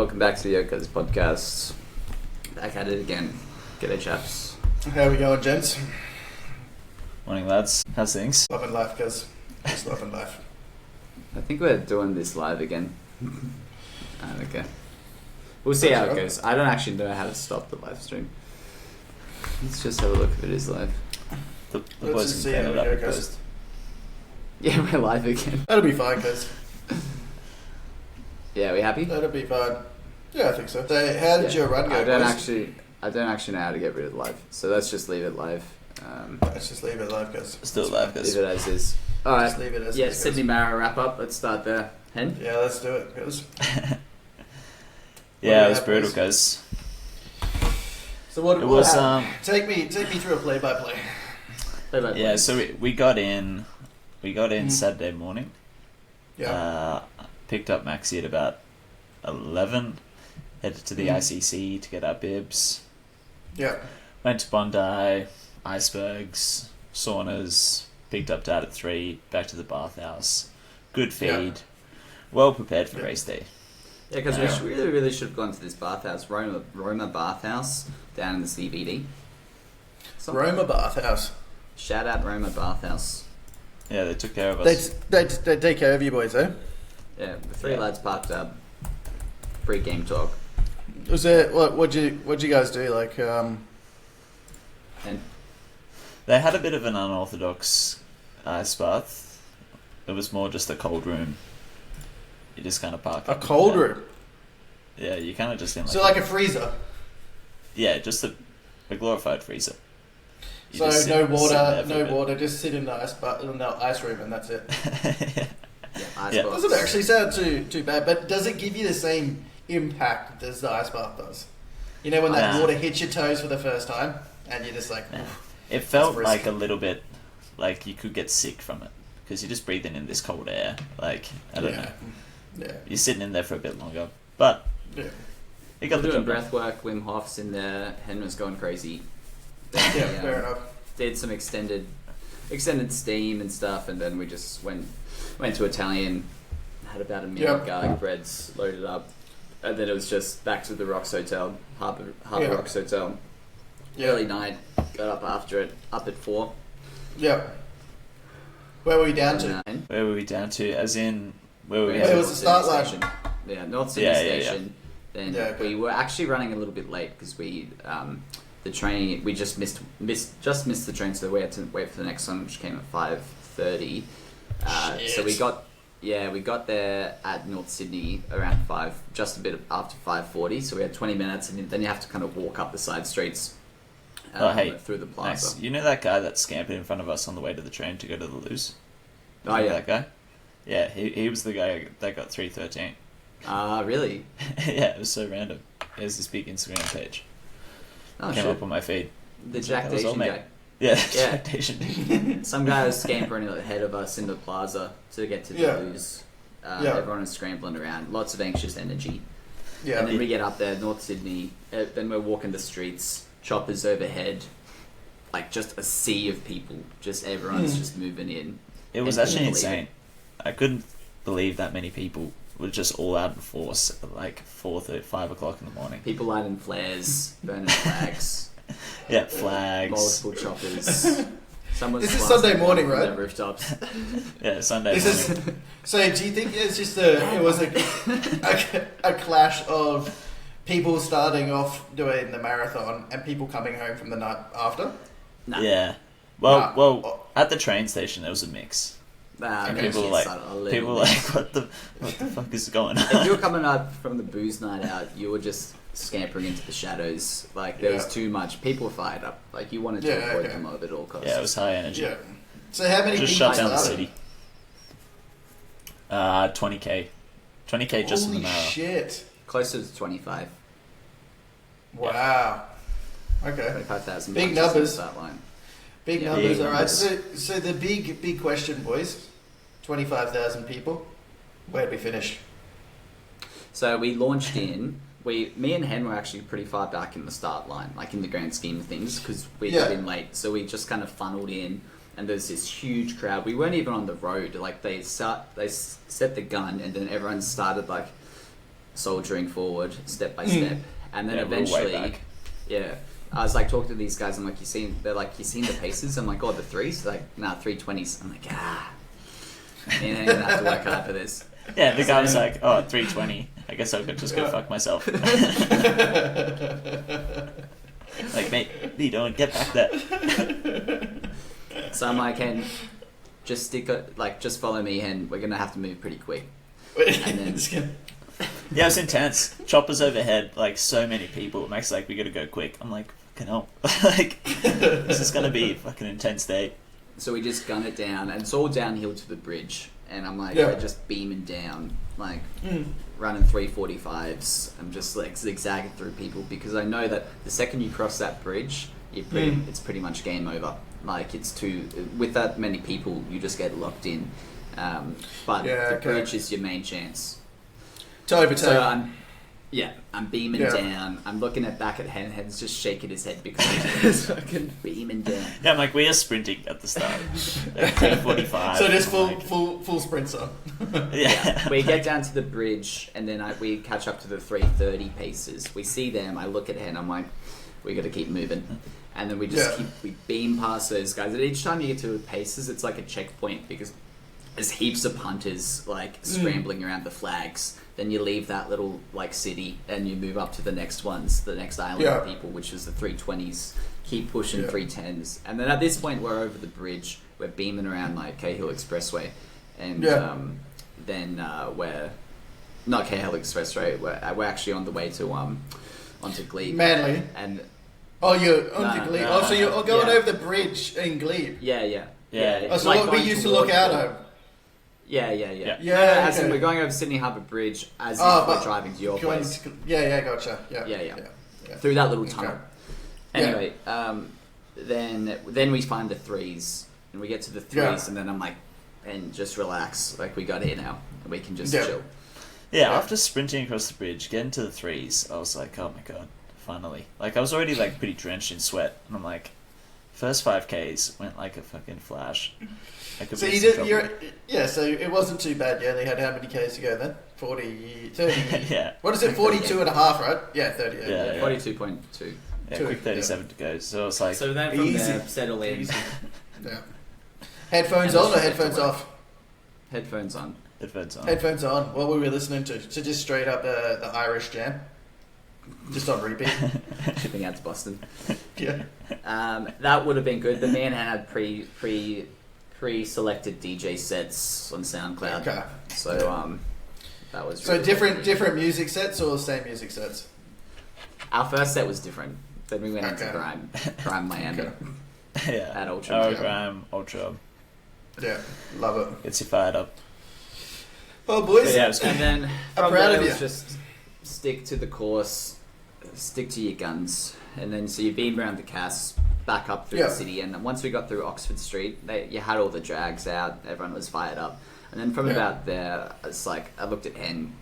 welcome back to the Yoko's podcast. Back at it again. G'day, chaps. How we going, gents? Morning, lads. How's things? Loving life, guys. Just loving life. I think we're doing this live again. Okay. We'll see how it goes. I don't actually know how to stop the live stream. Let's just have a look if it is live. The Let's boys just can see how clean we it up go, and guys. post. Yeah, we're live again. That'll be fine, guys. Yeah, we happy? That'll be fine. Yeah, I think so. So, how did your run go, I don't boys? actually know how to get rid of live, so let's just leave it live. Let's just leave it live, guys. Let's do it live, guys. Leave it as is. All right. Just leave it as Yeah, is, guys. Sydney Mara wrap up. Let's start there. Hen? Yeah, let's do it, guys. Yeah, it was Yeah, brutal, boys. guys. So what? It was Take me through a play-by-play. yeah. So we got in Saturday morning. Yeah. Picked up Maxi at about 11. Headed to the ICC to get our bibs. Yeah. Went to Bondi, icebergs, saunas. Picked up Dad at 3. Back to the bathhouse. Good feed. Yeah. Well prepared for Yeah. race day. Yeah, because we really should have gone to this bathhouse, Roma bathhouse, down in the CBD. Roma bathhouse. Shout out Roma bathhouse. Yeah, they took care of us. They take care of you boys, eh? Yeah, the three Yeah. lads parked up. Free game talk. Was there what'd you guys do? Like And They had a bit of an unorthodox ice bath. It was more just a cold room. You just kind of park a up cold in bed. room. Yeah, you kind of just in like So like a freezer. yeah, just a glorified freezer. You So just no sit there for a no bit. water. Just sit in the ice room and that's it. yeah, ice Yeah. box. Doesn't actually sound too bad, but does it give you the same impact as the ice bath does? You know when that Nah. water hits your toes for the first time, and you're just like, Nah. "Oof." It felt That's like risky. a little bit like you could get sick from it because you're just breathing in this cold air. Like I don't know, Yeah, you're sitting in there for a bit longer, but yeah, you got the Doing job done. breath work. Wim Hof's in there. Hen was going crazy. yeah. Then, Fair enough. Did some extended steam and stuff, and then we just went to Italian, had about a meal of Yep. garlic breads, loaded up, and then it was just back to the Rocks Hotel, Harbour Yeah. Rocks Hotel. Yeah, Early night, got up after it, up at 4. yeah. Where were we down and, to? Where were we down to? As in, where were we? we Where had was North the start Sydney line? Station. Yeah, North Sydney Yeah, yeah, yeah. Station. Then Yeah, okay. we were actually running a little bit late because the train we just missed the train, so we had to wait for the next one, which came at 5:30. So we got there at North Sydney around 5, just a bit after 5:40. So we had 20 minutes, and then you have to kind of walk up the side streets through the plaza. Nice. You know that guy that scampered in front of us on the way to the train to go to the loos? Oh Remember yeah, that guy? Yeah, he was the guy that got 313. really? Yeah, it was so random. There's this big Instagram page. Oh Came shit. up on my feed. The That was all Jack mate. guy. Yeah, Yeah. Jack Some guy was scampering ahead of us in the plaza to get to the Yeah. loos. Yeah. Everyone was scrambling around, lots of anxious energy. Yeah, And then we get up there, North Sydney, then we're walking the streets, choppers overhead, like just a sea of people, just everyone's just moving in. It was And actually couldn't believe insane. I couldn't believe that many people were just all out in force at like 4:30, 5 o'clock in the morning. People lighting flares, burning flags, Yeah, flags. multiple choppers. Someone's This is blasting Sunday morning, from right? the rooftops. Yeah, Sunday This morning. is. So, do you think it's just it was a clash of people starting off doing the marathon and people coming home from the night after? Nah. Yeah. Nah. Well, at the train station there was a mix. Nah, Okay. People were it's like, a little people were bit. like, what the fuck is going If on? you were coming up from the booze night out, you were just scampering into the shadows. Like, there was Yeah. too much. People were fired up. Like, you wanted to Yeah, avoid okay. them at all costs. Yeah, it was high energy. Yeah. So, how many Just people shut down the started? city. 20k. 20k just in the Holy Mara. shit! Closer to 25. Wow. Okay. 25,000. Big punches on the numbers. start line. Big Yeah, numbers. big All right. numbers. So the big question, boys. 25,000 people. Where'd we finish? So we launched in. Me and Hen were actually pretty far back in the start line, like in the grand scheme of things, because we got Yeah. in late. So we just kind of funneled in, and there's this huge crowd. We weren't even on the road. Like they set the gun, and then everyone started like soldiering forward step by step, and then Yeah, we're way eventually, back. yeah. I was like talking to these guys. I'm like, they're like, you seen the paces? I'm like, oh, the threes? Like, nah, 320s. I'm like, man, I'm gonna have to work hard for this. Yeah, the guy was like, oh, 320. I guess I could just go fuck myself. Like, mate, you don't get back there. So I'm like, Hen, just just follow me, Hen. We're gonna have to move pretty quick. And then, Yeah, it was intense. Choppers overhead, like so many people. Max like, we gotta go quick. I'm like, fucking hell. Like, this is gonna be a fucking intense day. so we just gun it down, and it's all downhill to the bridge. And I'm like, Yeah. we're just beaming down, like running 345s. I'm just like zigzagging through people because I know that the second you cross that bridge, it's pretty much game over. Like with that many people, you just get locked in. But the bridge is your main chance. To overtake. So I'm beaming down. I'm looking back at Hen. Hen's just shaking his head because he's fucking beaming down. Yeah, I'm like, we are sprinting at the start. Like 345. So just full sprints on. Yeah. We get down to the bridge, and then we catch up to the 330 paces. We see them. I look at Hen. I'm like, we got to keep moving. And then we just we beam past those guys. And each time you get to the paces, it's like a checkpoint because there's heaps of punters like scrambling around the flags. Then you leave that little like city and you move up to the next ones, the next island of people, which is the 320s. Keep pushing 310s, and then at this point we're over the bridge. We're beaming around like Cahill Expressway, and then we're not Cahill Expressway. We're actually on the way to onto Glebe. Manly. And you're onto Glebe. No, so you're going over the bridge in Glebe. Yeah. Oh, so Like what we going used to look out over. Yeah. Yeah, As in okay. we're going over Sydney Harbour Bridge as if but we're driving to your place. Gotcha. Yeah. Yeah. Through that little tunnel. Okay. Anyway, then we find the threes, and we get to the threes, and then I'm like, and just relax, like we got here now, and we can just chill. Yeah, after sprinting across the bridge, getting to the threes, I was like, oh my god, finally. Like, I was already like pretty drenched in sweat, and I'm like, first 5Ks went like a fucking flash. So so it wasn't too bad. You only had how many Ks to go then? 40, 30. Yeah. What is it? 42 and a half, right? Yeah, 30. Yeah. 42.2. Yeah, quick 37 to go. So it's like, So then from there, settle in. Yeah. Headphones on or headphones off? Headphones on. headphones on. What were we listening to? So just straight up the Irish jam? Just on repeat? Shipping out to Boston. Yeah. That would have been good. The man had pre-selected DJ sets on SoundCloud. Okay. So that was So really different music sets or same music sets? Our first set was different. Then we went into Grime Miami Yeah. at Ultra. Oh, Grime, Ultra. Yeah, love it. Gets you fired up. Well, boys. Yeah, and then I'm from proud there of it you. was just stick to the course, stick to your guns, and then so you beam around the Cass, back up through the city, and once we got through Oxford Street, you had all the drags out, everyone was fired up, and then from about there, it's like I looked at Hen,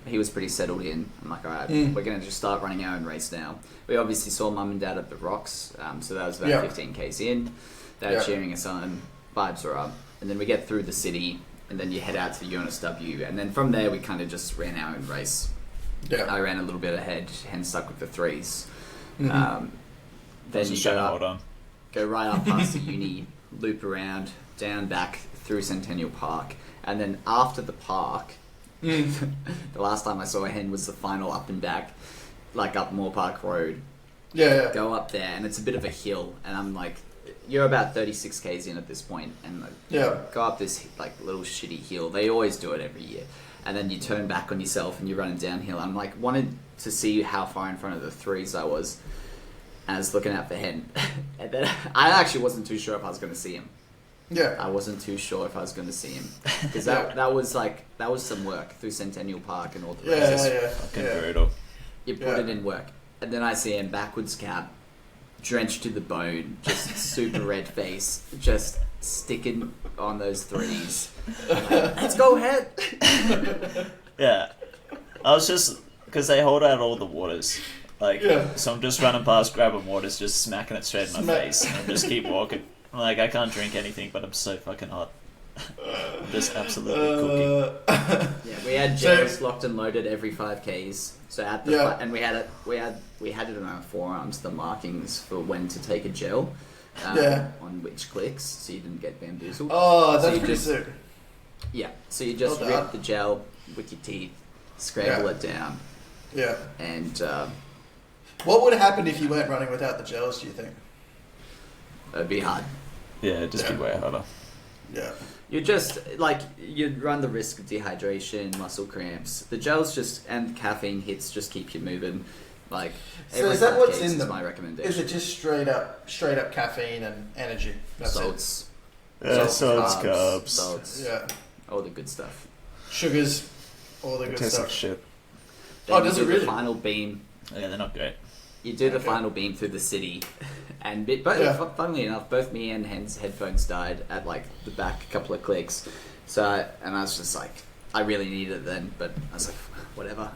he was pretty settled in. I'm like, all right, we're gonna just start running our own race now. We obviously saw Mum and Dad at the Rocks, so that was about 15 k's in. They were cheering us on, vibes were up, and then we get through the city. And then you head out to the UNSW, and then from there we kind of just ran our own race. Yeah. I ran a little bit ahead, Hen stuck with the threes. Mm-hmm. Then you hold on. go right up past the uni, loop around, down back through Centennial Park, and then after the park, the last time I saw a Hen was the final up and back, like up Moore Park Road. Yeah. Go up there, and it's a bit of a hill, and I'm like, you're about 36 k's in at this point, and go up this like little shitty hill. They always do it every year, and then you turn back on yourself and you're running downhill. I'm like, wanted to see how far in front of the threes I was, and I was looking out for Hen, and then I actually wasn't too sure if I was going to see him. Yeah. I wasn't too sure if I was going to see him because that was some work through Centennial Park and all the races. Fucking brutal. You put it in work, and then I see him backwards cap, drenched to the bone, just super red face, just sticking on those threes. Like, let's go ahead. Yeah. I was just, because they hold out all the waters. Like, so I'm just running past, grabbing waters, just smacking it straight in my face, and I just keep walking. I'm like, I can't drink anything, but I'm so fucking hot. Just absolutely cooking. Yeah, we had gels locked and loaded every 5Ks. So at the and we had it on our forearms, the markings for when to take a gel, on which clicks, so you didn't get bamboozled. Oh, that's pretty sick. Yeah, so you just rip the gel with your teeth, scramble it down. Yeah. And what would have happened if you weren't running without the gels, do you think? it'd be hard. Yeah, it'd just be way harder. Yeah. You just, you'd run the risk of dehydration, muscle cramps. The gels and caffeine hits just keep you moving. So is that what's in them? My recommendation. Is it just straight up caffeine and energy? That's salts. Yeah, salts, carbs. Salts. Yeah. All the good stuff. Sugars. All the It good tastes stuff. like shit. Then does you it do really? the final beam. Yeah, they're not great. You do the final beam through the city. And funnily enough, both me and Hen's headphones died at the back a couple of clicks. So, and I was just like, I really needed it then, but I was like, whatever.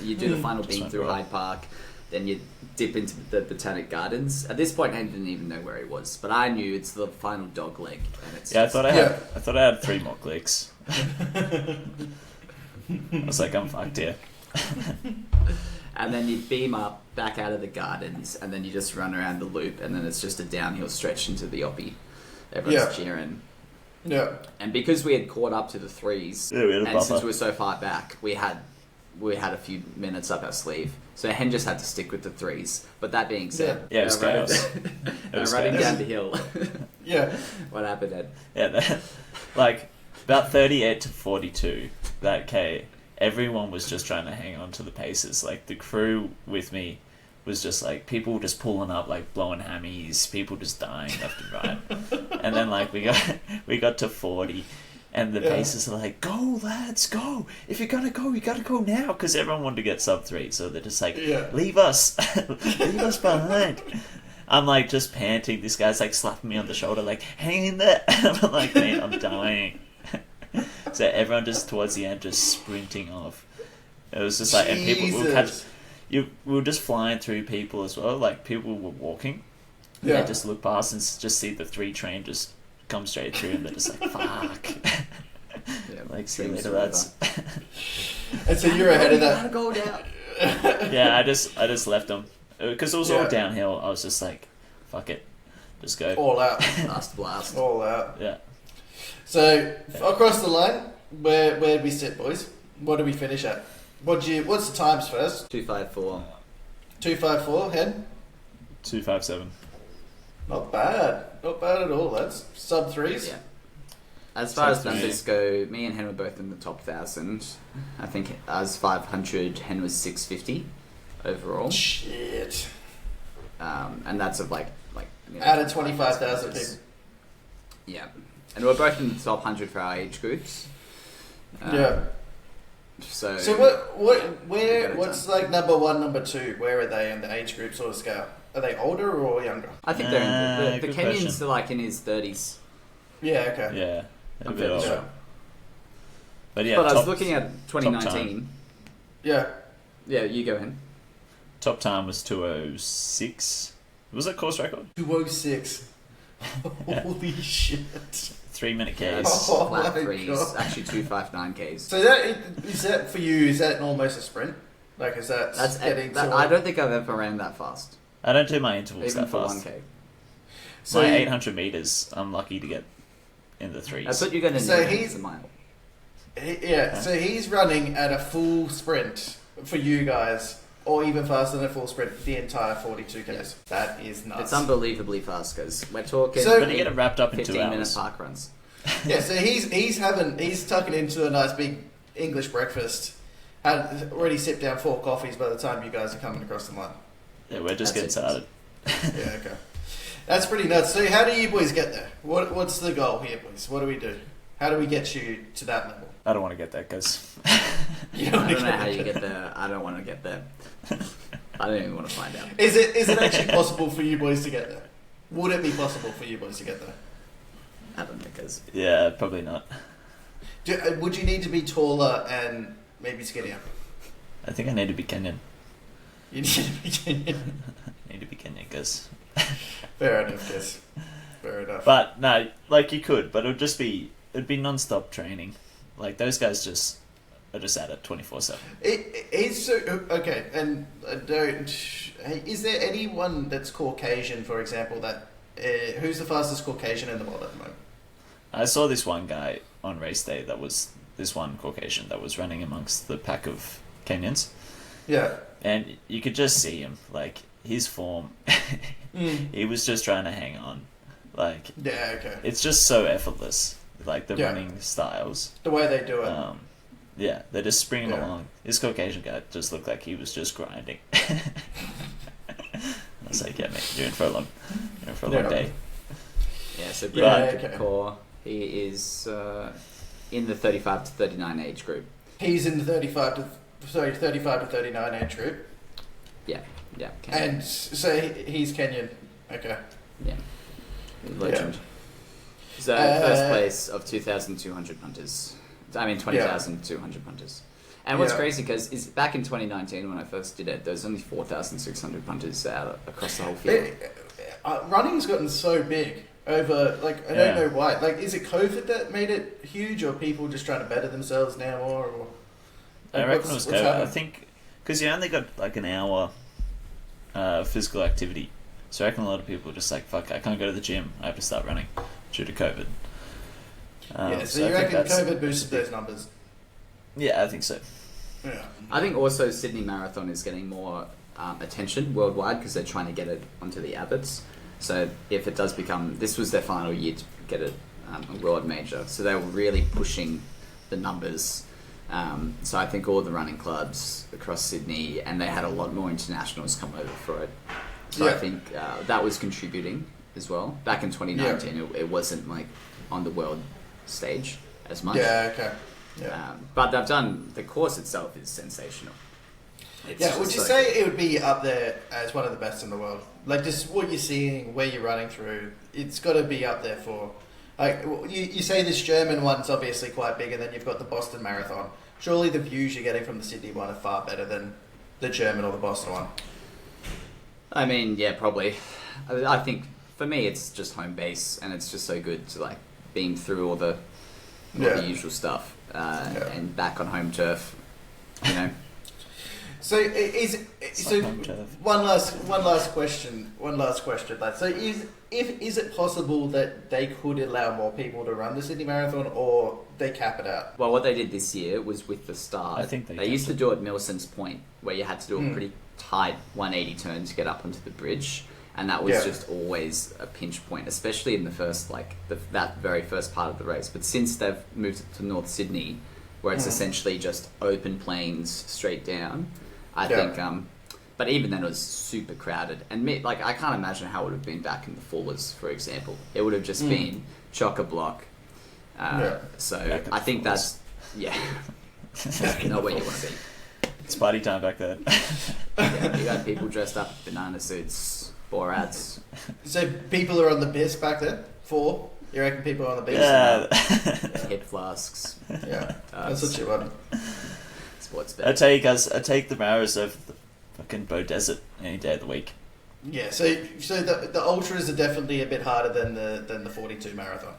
You do the final beam through Hyde Park, then you dip into the Botanic Gardens. At this point, Hen didn't even know where he was, but I knew it's the final dog leg. And it's I thought I had 3 more clicks. I was like, I'm fucked here. And then you beam up back out of the gardens, and then you just run around the loop, and then it's just a downhill stretch into the Oppie. Everyone's cheering. Yeah. And because we had caught up to the threes, we had a and since buffer. we were so far back, we had a few minutes up our sleeve. So Hen just had to stick with the threes. But that being said, it was chaos. Running down the hill. Yeah. What happened, Ed? Yeah, about 38 to 42, that K, everyone was just trying to hang on to the paces. The crew with me was just people just pulling up, blowing hammies, people just dying left and right. And then we got to 40, and the paces are like, go lads, go! If you're gonna go, you gotta go now, because everyone wanted to get sub 3, so they're just leave us, leave us behind. I'm just panting. This guy's slapping me on the shoulder, hang in there. I'm like, man, I'm dying. So everyone just towards the end just sprinting off. It was just and people we were just flying through people as well. People were walking. Yeah. They just look past and just see the 3 train just come straight through, and they're just fuck. Yeah, See you later, lads. And so you're ahead of that. Go down. Yeah, I just left them because it was all downhill. I was just fuck it, just go All out. Last blast. All out. Yeah. So across the line, where did we sit, boys? What did we finish at? What's the times first? 254. 254, Hen? 257. Not bad. Not bad at all. That's sub 3s. Yeah. As far as Sub three. numbers go, me and Hen were both in the top 1,000. I think as 500, Hen was 650 overall. Shit. And that's of Out of 25,000 people. Yeah. And we're both in the top 100 for our age groups. Yeah. So what's number 1, number 2? Where are they in the age group sort of scale? Are they older or younger? I think they're the good Kenyans question. are in his 30s. Yeah, okay. Yeah. A I'm bit fairly older. sure. But yeah, But I was looking at 2019. Yeah. Yeah, you go in. Top time was 206. Was that course record? 206. Holy shit. 3-minute Yeah, Ks. it's Oh flat my threes. God. Actually, 259Ks. So is that for you, is that almost a sprint? Is that I don't think I've ever ran that fast. I don't do my intervals Even that for fast. 1K. So My 800 meters, I'm lucky to get in the 3s. That's what you're going to So need he's- a mile. so he's running at a full sprint for you guys, or even faster than a full sprint the entire 42 Ks. Yeah. That is nuts. It's unbelievably fast because we're talking So- But you get it wrapped up in 2 15-minute hours. park runs. Yeah, so he's tucking into a nice big English breakfast. Had already sipped down 4 coffees by the time you guys are coming across the line. Yeah, we're just That's getting it. started. Yeah, okay. That's pretty nuts. So how do you boys get there? What's the goal here, boys? What do we do? How do we get you to that level? I don't want to get there because You I wanna don't know get how you there? get there. I don't want to get there. I don't even want to find out. Is it actually possible for you boys to get there? Would it be possible for you boys to get there? I don't know because yeah, probably not. Would you need to be taller and maybe skinnier? I think I need to be Kenyan. You need to be Kenyan. I need to be Kenyan because. Fair enough, yes. Fair enough. But no, you could, but it would just be it'd be non-stop training. Like those guys just are just at it 24/7. It's so okay, and is there anyone that's Caucasian, for example, that who's the fastest Caucasian in the world at the moment? I saw this one guy on race day that was this one Caucasian that was running amongst the pack of Kenyans. Yeah. And you could just see him, like, his form. He was just trying to hang on. Like, yeah, okay. It's just so effortless, like the running styles. The way they do it. Yeah, they're just springing along. This Caucasian guy just looked like he was just grinding. I was like, yeah, mate, you're in for a long day. Yeah, so Brad Kapoor, he is in the 35 to 39 age group. He's in the 35 to 39 age group. Yeah. Kenyan. And so he's Kenyan. Okay. Yeah. Legend. So first place of 2,200 punters. 20,200 punters. And what's crazy, because back in 2019 when I first did it, there was only 4,600 punters out across the whole field. Running's gotten so big over, like, I don't know why. Like, is it COVID that made it huge, or people just trying to better themselves now more? Or, like, I reckon it was COVID. Happening? I think because you only got like an hour physical activity. So I reckon a lot of people are just like, fuck, I can't go to the gym. I have to start running due to COVID. So you reckon COVID boosted those numbers? Yeah, I think so. Yeah. I think also Sydney Marathon is getting more attention worldwide because they're trying to get it onto the Abbots. So if it does become... This was their final year to get it a world major. So they were really pushing the numbers. So I think all the running clubs across Sydney, and they had a lot more internationals come over for it. So I think that was contributing as well. Back in 2019, it wasn't like on the world stage as much. Yeah, okay. Yeah. But they've done... The course itself is sensational. Would you say it would be up there as one of the best in the world? Like, just what you're seeing, where you're running through, it's got to be up there for... Like, you say this German one's obviously quite big, and then you've got the Boston Marathon. Surely the views you're getting from the Sydney one are far better than the German or the Boston one. I mean, yeah, probably. I think, for me, it's just home base, and it's just so good to, like, beam through all the usual stuff, and back on home turf, you know. So one last question, lad. So is it possible that they could allow more people to run the Sydney Marathon, or they cap it out? Well, what they did this year was with the start. I think they used to do it at Milson's Point, where you had to do a pretty tight 180 turn to get up onto the bridge, and that was just always a pinch point, especially in the first, that very first part of the race. But since they've moved it to North Sydney, where it's essentially just open plains straight down, I think, but even then it was super crowded. And I can't imagine how it would have been back in the Fullers, for example. It would have just been chock-a-block. So I think that's, not where you want to be. It's party time back then. You got people dressed up in banana suits, Borats. So people are on the piss back then? You reckon people are on the piss? Yeah. Hip flasks. Yeah, that's what you want. Sports bet. I take the Maras over the fucking Bow Desert any day of the week. Yeah, so the ultras are definitely a bit harder than the 42 marathon.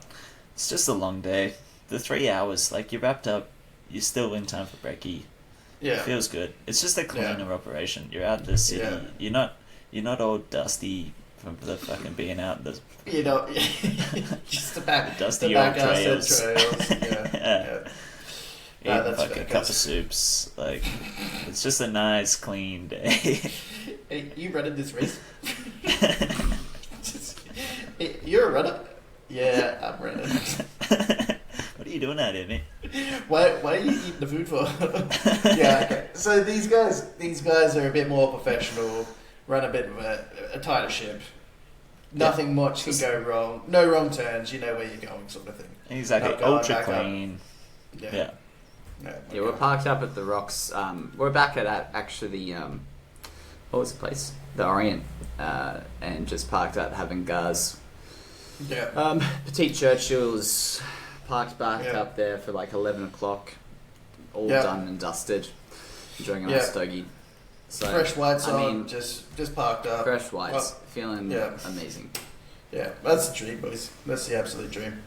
It's just a long day. The 3 hours, like, you're wrapped up, you're still in time for brekkie. Yeah, it feels good. It's just a cleaner operation. You're out in the city. Yeah. You're not all dusty from the fucking being out in the. You know, just the back old trails. Yeah. Eating fucking cup of soups. Like, it's just a nice, clean day. Hey, you running this race? You're a runner? Yeah, I'm running. What are you doing out here, mate? Why are you eating the food for? Yeah, okay. So these guys are a bit more professional, run a bit of a tighter ship. Nothing much can go wrong. No wrong turns, you know where you're going, sort of thing. Exactly. Ultra clean. Yeah. We're parked up at the Rocks. We're back at actually what was the place? The Orient, and just parked out having gars. Yeah. Petite Churchill's parked back up there for like 11 o'clock, all done and dusted, enjoying a nice stogie. So, fresh whites on, just parked up. Fresh whites, feeling amazing. Yeah, that's the dream, boys. That's the absolute dream.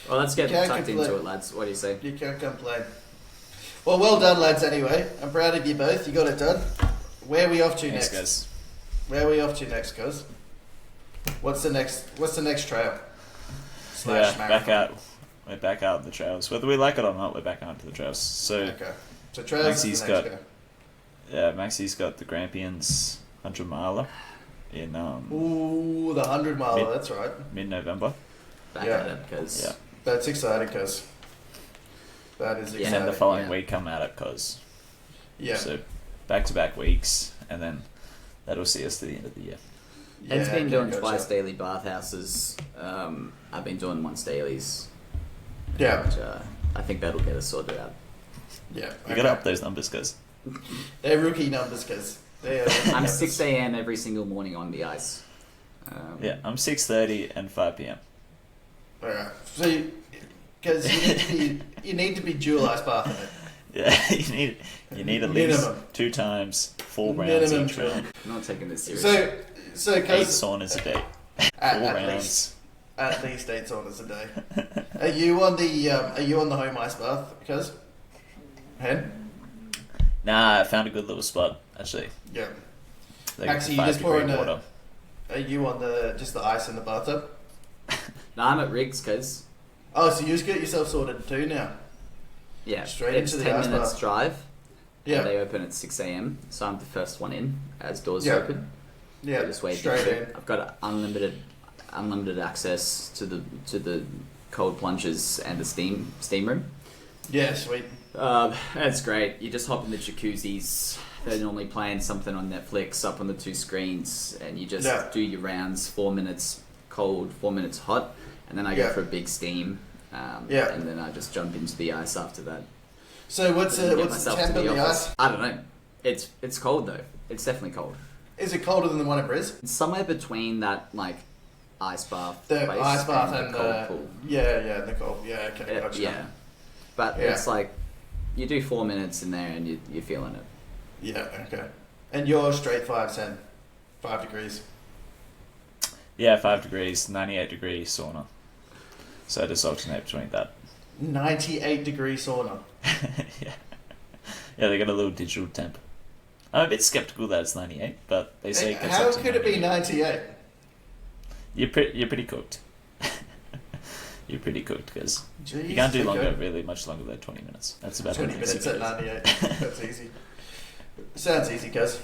Well, let's get tucked into it, lads. What do you say? You can't complain. Well done, lads, anyway. I'm proud of you both. You got it done. Where are we off to next? Guys. Where are we off to next, guys? What's the next trail? Yeah, back out. We're back out the trails. Whether we like it or not, we're back out to the trails. So, okay. So trails is the next go. Yeah, Maxie's got the Grampians 100 miler in Ooh, the 100 miler, that's right. Mid-November. Back at it, because... Yeah. That's exciting, because... That is exciting. And then the following week come at it, because... Yeah. So, back-to-back weeks, and then that'll see us to the end of the year. Yeah, Ed's been doing twice daily bathhouses. I've been doing once dailies. Yeah. And, I think that'll get us sorted out. Yeah. You gotta up those numbers, guys. They're rookie numbers, guys. I'm 6 a.m. every single morning on the ice. Yeah, I'm 6:30 and 5 p.m. Alright. So, because you need to be dual ice bathing it. Yeah, you need at least 2 times 4 rounds each round. I'm not taking this seriously. So 8 saunas a day. 4 rounds. At least 8 saunas a day. Are you on the home ice bath, cuz? Hen? Nah, I found a good little spot actually. Yeah. Like Maxie, you just pour in water. Are you on just the ice in the bathtub? No, I'm at Riggs, cuz. Oh, so you just get yourself sorted too now? Yeah. Straight it's into the 10 ice minutes bath. drive. Yeah. And they open at 6 a.m. So I'm the first one in as doors Yeah. open. Yeah. Just wait. Straight in. I've got unlimited access to the cold plunges and the steam room. Yeah, sweet. That's great. You just hop in the jacuzzis. They're normally playing something on Netflix up on the 2 screens, and you just do your rounds. 4 minutes cold, 4 minutes hot, and then I go for a big steam. And then I just jump into the ice after that. So what's the temp of the ice? I don't know. It's cold though. It's definitely cold. Is it colder than the one at Briz? It's somewhere between that ice bath. The place ice bath and the cold pool. Yeah, the cold. Yeah, okay, gotcha. Yeah, but it's like you do 4 minutes in there and you're feeling it. Yeah, okay. And you're straight 5 degrees. Yeah, 5 degrees, 98 degree sauna. So I just alternate between that. 98 degree sauna. Yeah. Yeah, they got a little digital temp. I'm a bit skeptical that it's 98, but they say it gets how up to could it be 98? You're pretty cooked. You're pretty cooked because you can't do really much longer than 20 minutes. That's about 20 minutes at 98. That's easy. Sounds easy, cuz.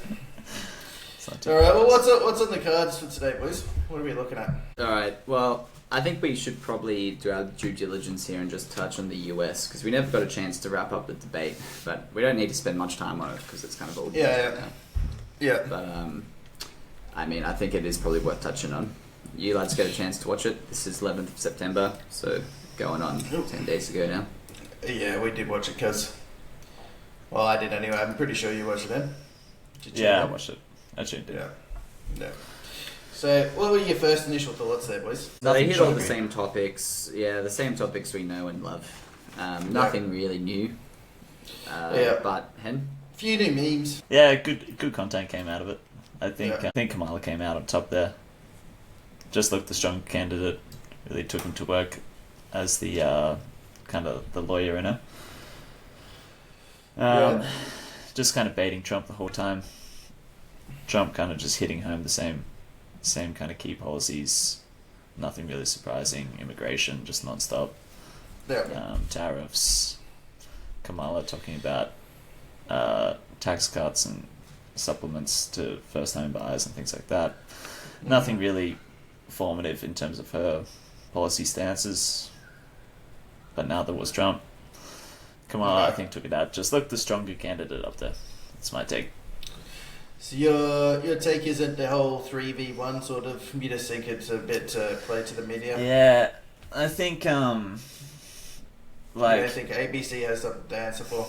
Alright, well, what's on the cards for today, boys? What are we looking at? Alright, well, I think we should probably do our due diligence here and just touch on the US, because we never got a chance to wrap up the debate, but we don't need to spend much time on it, because it's kind of all Yeah. But, I mean, I think it is probably worth touching on. You lads get a chance to watch it. This is 11th of September, so going on 10 days ago now. Yeah, we did watch it, cuz. Well, I did anyway. I'm pretty sure you watched it then. Yeah, I watched it. Actually did. Yeah. So, what were your first initial thoughts there, boys? They hit all the same topics. Yeah, the same topics we know and love. Nothing really new. But, Hen? Few new memes. Yeah, good content came out of it. I think Kamala came out on top there. Just looked the strong candidate. Really took him to work as the kind of the lawyer in her. Just kind of baiting Trump the whole time. Trump kind of just hitting home the same kind of key policies. Nothing really surprising. Immigration, just non-stop. Yeah. Tariffs. Kamala talking about tax cuts and supplements to first home buyers and things like that. Nothing really formative in terms of her policy stances. But now there was Trump. Kamala, I think, took it out. Just looked the stronger candidate up there. That's my take. So your take isn't the whole 3v1 sort of, you just think it's a bit play to the media? Yeah, I think, You don't think ABC has something to answer for?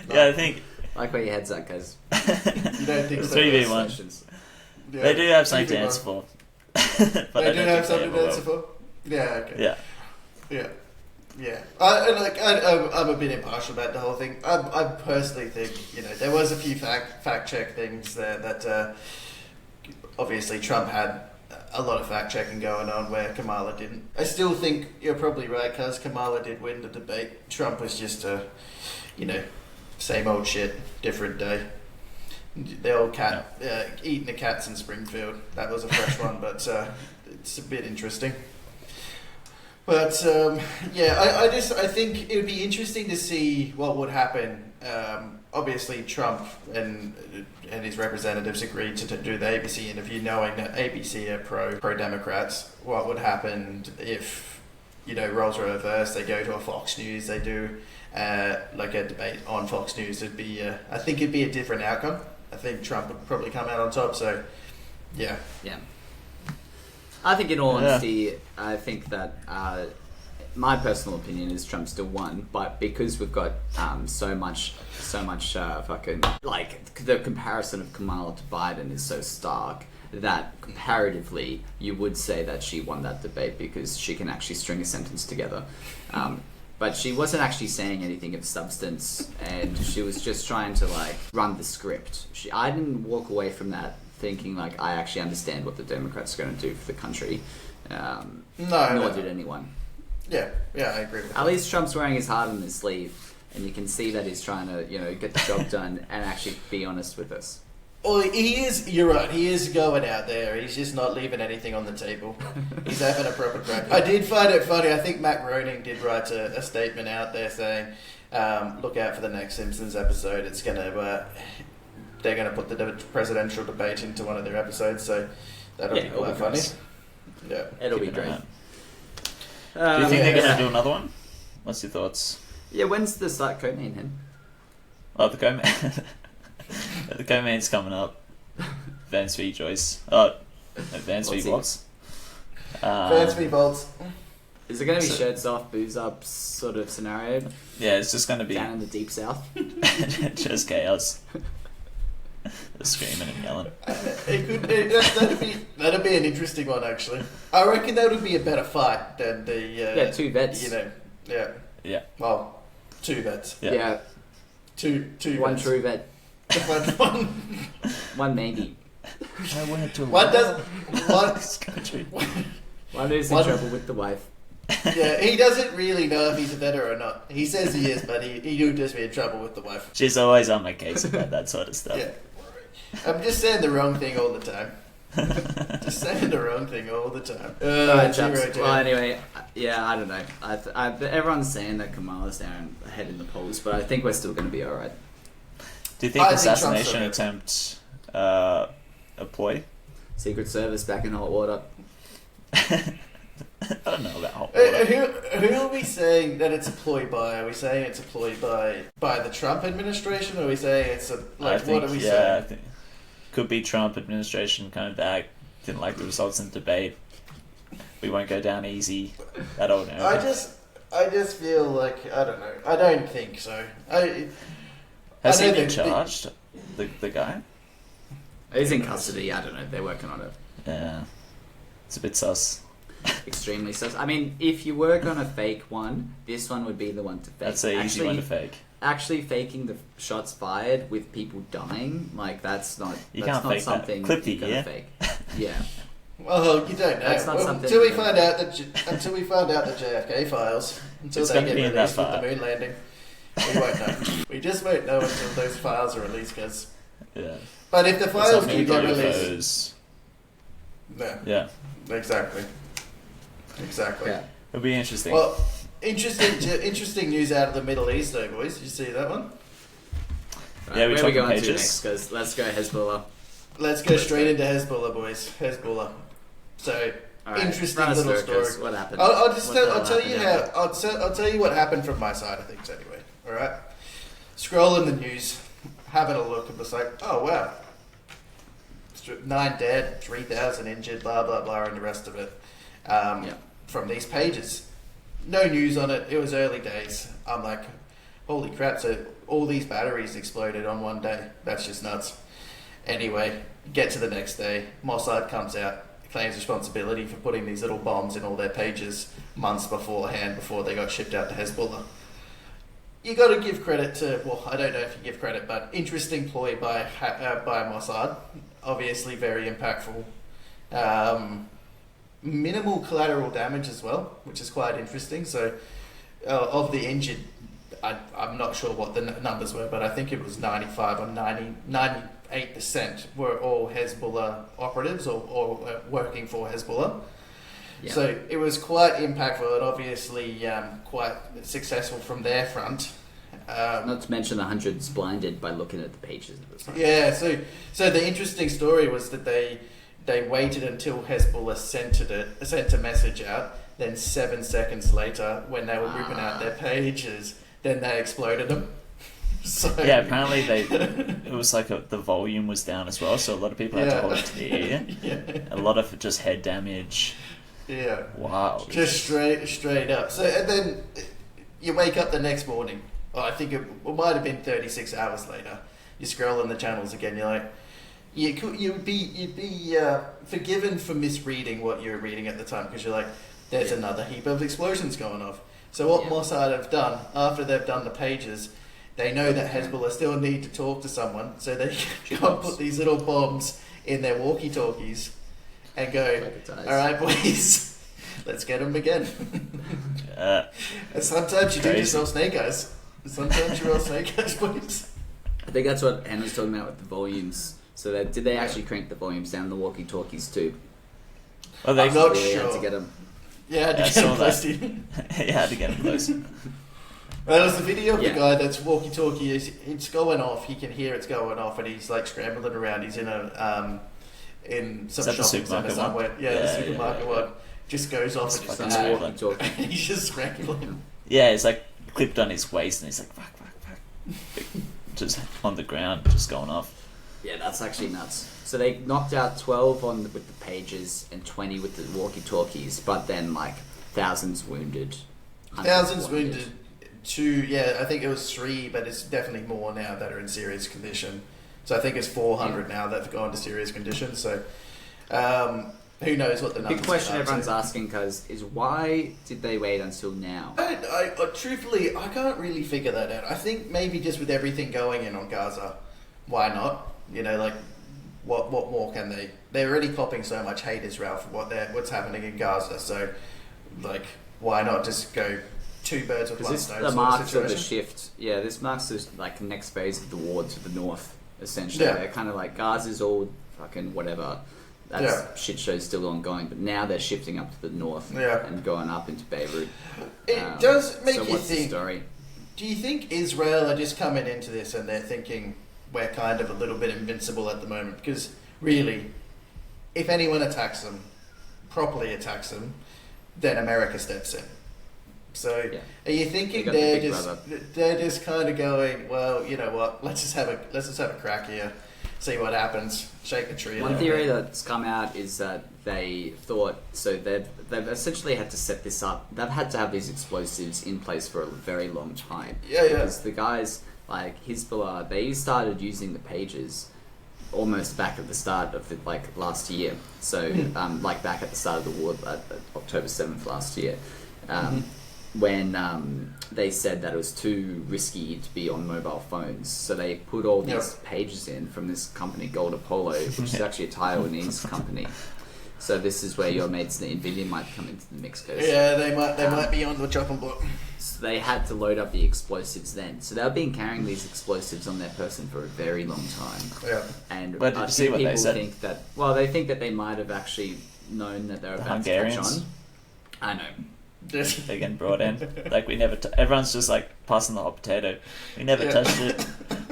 Yeah, I think... Like where your head's at, guys. You don't think so? 3v1. Yeah, they do have something to answer for. But they do have something to answer for? Yeah, okay. Yeah. I'm a bit impartial about the whole thing. I personally think, there was a few fact check things there that obviously Trump had a lot of fact checking going on where Kamala didn't. I still think you're probably right, cuz Kamala did win the debate. Trump was just same old shit, different day. The old cat eating the cats in Springfield. That was a fresh one, but it's a bit interesting. But I think it would be interesting to see what would happen. Obviously, Trump and his representatives agreed to do the ABC interview, knowing that ABC are pro Democrats. What would happen if roles were reversed? They go to a Fox News. They do like a debate on Fox News. I think it'd be a different outcome. I think Trump would probably come out on top. So, yeah. I think, in all honesty, I think that my personal opinion is Trump still won, but because we've got so much fucking, like, the comparison of Kamala to Biden is so stark that comparatively you would say that she won that debate because she can actually string a sentence together. But she wasn't actually saying anything of substance, and she was just trying to, like, run the script. I didn't walk away from that thinking, like, I actually understand what the Democrats are going to do for the country. Nor did anyone. Yeah, I agree with that. At least Trump's wearing his heart on his sleeve, and you can see that he's trying to, get the job done and actually be honest with us. Well, you're right, he is going out there. He's just not leaving anything on the table. He's having a proper crack. I did find it funny. I think Matt Groening did write a statement out there saying, look out for the next Simpsons episode. It's going to... they're going to put the presidential debate into one of their episodes, so that'll be quite funny. Yeah, it'll be great. Do you think they're going to do another one? What's your thoughts? Yeah, when's the start co-main, Hen? Oh, the co-main. The co-main's coming up. Vance v. Joyce. Oh, no, Vance v. Bolts. Vance v. Bolts. Is it going to be shirts off, booze up sort of scenario? Yeah, it's just going to be... down in the deep south? Just chaos. Screaming and yelling. That'd be an interesting one, actually. I reckon that would be a better fight than the... two vets. Yeah. Well, two vets. Yeah. Two one vets. true vet. One maybe. I went to one who's in trouble with the wife. Yeah, he doesn't really know if he's a veteran or not. He says he is, but he would just be in trouble with the wife. She's always on my case about that sort of stuff. Yeah. I'm just saying the wrong thing all the time. Just saying the wrong thing all the time. Well, anyway, I don't know. Everyone's saying that Kamala's down ahead in the polls, but I think we're still going to be alright. Do you think assassination attempt a ploy? Secret Service back in hot water. I don't know about hot water. Who are we saying that it's a ploy by? Are we saying it's a ploy by the Trump administration? Or are we saying it's what are we saying? I think could be Trump administration coming back, didn't like the results in the debate. We won't go down easy. That old know. I just feel like, I don't know. I don't think so. Has he been charged, the guy? He's in custody. I don't know. They're working on it. Yeah. It's a bit sus. Extremely sus. I mean, if you were going to fake one, this one would be the one to fake. That's an easy one to fake. Actually faking the shots fired with people dying, like, that's not something Clip you're going to fake. Yeah. Well, you don't know. That's not something until we find out the JFK files, until it's they get released with the moon landing, we won't know. We just won't know until those files are released, guys. Yeah. But if the files do get released, yeah, exactly. Yeah. It'll be interesting. Well, interesting news out of the Middle East, though, boys. Did you see that one? Right, yeah, where are we going to next? Because let's go Hezbollah. Let's go straight into Hezbollah, boys. Hezbollah. So, right, interesting little story. What happened? I'll tell you what happened from my side of things, anyway. All right. Scrolling the news, having a look, and just like, oh wow, 9 dead, 3,000 injured, blah blah blah, and the rest of it. From these pages, no news on it. It was early days. I'm like, holy crap! So all these batteries exploded on one day. That's just nuts. Anyway, get to the next day. Mossad comes out, claims responsibility for putting these little bombs in all their pages months beforehand, before they got shipped out to Hezbollah. You got to give credit to, well, I don't know if you give credit, but interesting ploy by Mossad. obviously very impactful. Minimal collateral damage as well, which is quite interesting. So, of the injured, I'm not sure what the numbers were, but I think it was 95 or 98% were all Hezbollah operatives or working for Hezbollah. Yeah. So it was quite impactful and obviously quite successful from their front. Not to mention the hundreds blinded by looking at the pages at the time. Yeah, so the interesting story was that they waited until Hezbollah sent a message out. Then 7 seconds later, when they were ripping out their pages, then they exploded them. So yeah, apparently it was like the volume was down as well, so a lot of people had to hold it to the ear. Yeah. A lot of just head damage. Yeah. Wow. Just straight up. So and then you wake up the next morning. Oh, I think it might have been 36 hours later. You scroll on the channels again. You're like, you'd be forgiven for misreading what you were reading at the time because you're like, there's another heap of explosions going off. So what Mossad have done after they've done the pages, they know that Hezbollah still need to talk to someone, so they go and put these little bombs in their walkie-talkies and go, all right, boys, let's get them again. And sometimes you do just roll snake eyes. Sometimes you roll snake eyes, boys. I think that's what Hannah's talking about with the volumes. So did they actually crank the volumes down the walkie-talkies too? Well, I'm not really sure. Had to get them. Yeah, I had to get them close to you. You had to get them close. Well, there's a video of the guy that's walkie-talkie. It's going off. He can hear it's going off, and he's like scrambling around. He's in in some shopping centre somewhere. Yeah, the supermarket one. Just goes off and just talking. He's just scrambling. Yeah, it's like clipped on his waist, and he's like, fuck. Just on the ground, just going off. Yeah, that's actually nuts. So they knocked out 12 with the pages and 20 with the walkie-talkies, but then like thousands wounded. Thousands wounded. I think it was 3, but it's definitely more now that are in serious condition. So I think it's 400 now that have gone to serious condition. So who knows what the numbers are. Big question everyone's asking, is why did they wait until now? I truthfully, I can't really figure that out. I think maybe just with everything going in on Gaza, why not? You know, like, what more can they? They're already copping so much hate Israel for what's happening in Gaza. So, like, why not just go 2 birds with one stone? This marks of the shift. Yeah, this marks the next phase of the war to the north. Essentially, they're kind of like Gaza's all fucking whatever. That shit show's still ongoing, but now they're shifting up to the north and going up into Beirut. It does make you what's think. The story? Do you think Israel are just coming into this and they're thinking we're kind of a little bit invincible at the moment? Because really, if anyone properly attacks them, then America steps in. So are you thinking they're just kind of going, well, you know what? Let's just have a crack here, see what happens, shake the tree. One theory that's come out is that they thought they've essentially had to set this up. They've had to have these explosives in place for a very long time. Because the guys like Hezbollah, they started using the pages almost back at the start of the last year. So back at the start of the war, October 7th last year. When they said that it was too risky to be on mobile phones. So they put all these pages in from this company, Gold Apollo, which is actually a Taiwanese company. So this is where your mates in NVIDIA might come into the mix. Yeah, they might be on the chopping block. So they had to load up the explosives then. So they've been carrying these explosives on their person for a very long time. Yeah. And but did you see what they said? They think that they might have actually known that they're about to catch on. I know. They're getting brought in. Like, we never... everyone's just, like, passing the hot potato. We never touched it.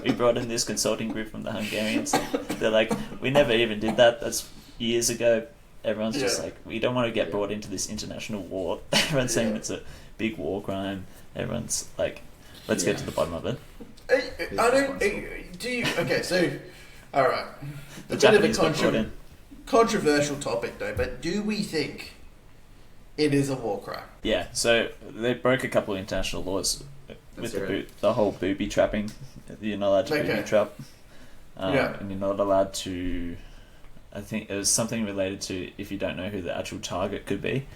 We brought in this consulting group from the Hungarians. They're like, we never even did that. That's years ago. Everyone's just like, we don't want to get brought into this international war. Everyone's saying it's a big war crime. Everyone's like, let's get to the bottom of it. Okay, so... Alright. The A Japanese bit of a controversial topic, though, but do we think it is a war crime? Yeah, so they broke a couple of international laws with the whole booby trapping. You're not allowed to booby trap. And you're not allowed to... I think it was something related to if you don't know who the actual target could be.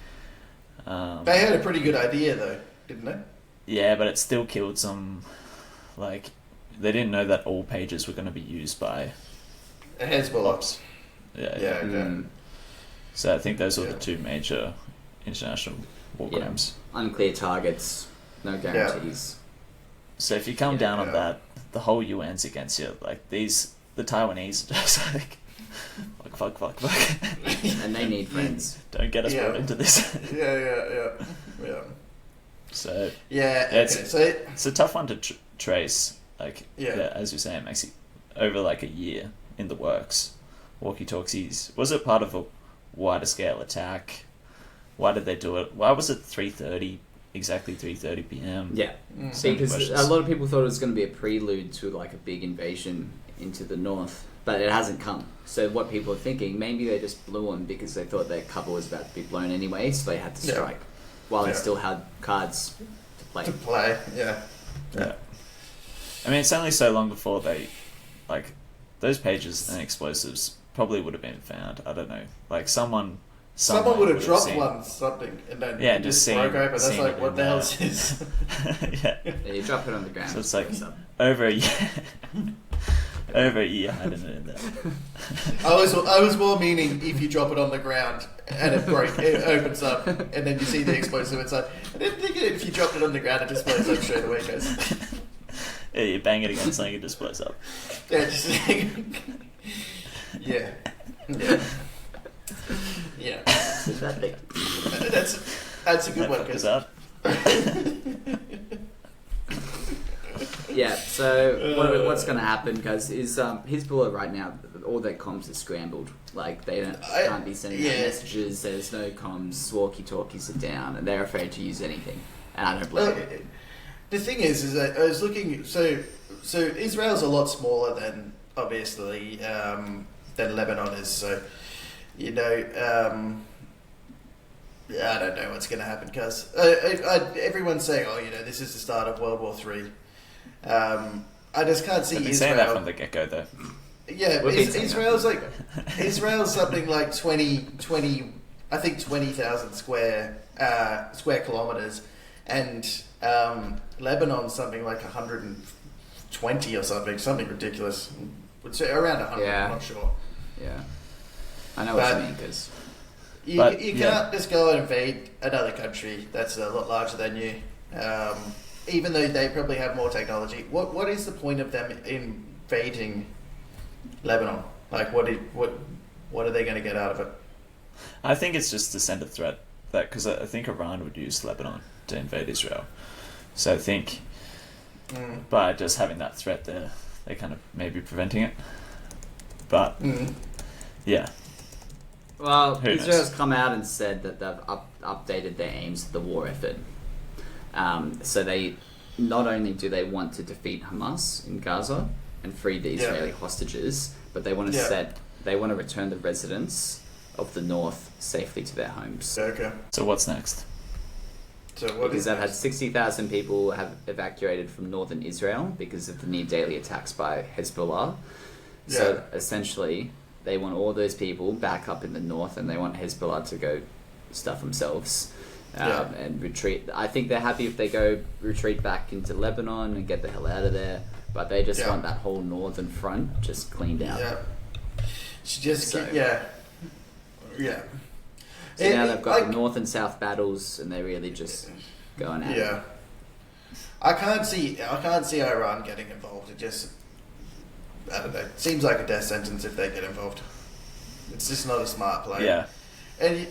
They had a pretty good idea, though, didn't they? Yeah, but it still killed some... Like, they didn't know that all pages were going to be used by Hezbollah. Ops. Yeah. Okay. So I think those are the two major international war crimes. Unclear targets, no guarantees. So if you come down on that, the whole UN's against you. Like the Taiwanese are just like fuck. And they need friends. Don't get us brought into this. Yeah. So it's a tough one to trace. Like as you're saying, Maxi, over like a year in the works, walkie-talkies. Was it part of a wider scale attack? Why did they do it? Why was it 3:30? Exactly 3:30 p.m. Yeah, because a lot of people thought it was going to be a prelude to like a big invasion into the north, but it hasn't come. So what people are thinking, maybe they just blew them because they thought their cover was about to be blown anyway, so they had to strike while they still had cards to play. Yeah. I mean, it's only so long before they, like, those pages and explosives probably would have been found. I don't know, like someone would have dropped something, and then just broke open. That's like, what the hell is this? Yeah, you drop it on the ground. So it's like over a year. Over a year hiding it in there. I was more meaning if you drop it on the ground and it opens up, and then you see the explosive inside. I didn't think if you dropped it on the ground, it just blows up straight away, guys. Yeah, you bang it against something, it just blows up. Yeah, just yeah. That's a good one, guys. Yeah, so what's going to happen, guys, is Hezbollah right now, all their comms are scrambled. Like, they can't be sending out messages, there's no comms, walkie-talkies are down, and they're afraid to use anything. And I don't blame them. The thing is that I was looking... So Israel's a lot smaller than, obviously, than Lebanon is, so... You know, I don't know what's going to happen, because everyone's saying, this is the start of World War III. I just can't see Israel... saying that from the get-go, though. Yeah, Israel's something like 20,000 square kilometers, and Lebanon's something like 120 or something ridiculous. It's around 100, I'm not sure. Yeah. I know what you mean, because... You can't just go and invade another country that's a lot larger than you, even though they probably have more technology. What is the point of them invading Lebanon? Like, what are they going to get out of it? I think it's just to send a threat, because I think Iran would use Lebanon to invade Israel. So I think by just having that threat there, they're kind of maybe preventing it. But, yeah. Well, Israel's come out and said that they've updated their aims of the war effort. So they not only do they want to defeat Hamas in Gaza and free the Israeli hostages, but they want to return the residents of the north safely to their homes. Okay. So what's next? Because they've had 60,000 people have evacuated from northern Israel because of the near daily attacks by Hezbollah. So essentially, they want all those people back up in the north, and they want Hezbollah to go stuff themselves and retreat. I think they're happy if they go retreat back into Lebanon and get the hell out of there, but they just want that whole northern front just cleaned out. So now they've got the north and south battles, and they're really just going at it. I can't see Iran getting involved. It just, I don't know. It seems like a death sentence if they get involved. It's just not a smart play. Yeah. And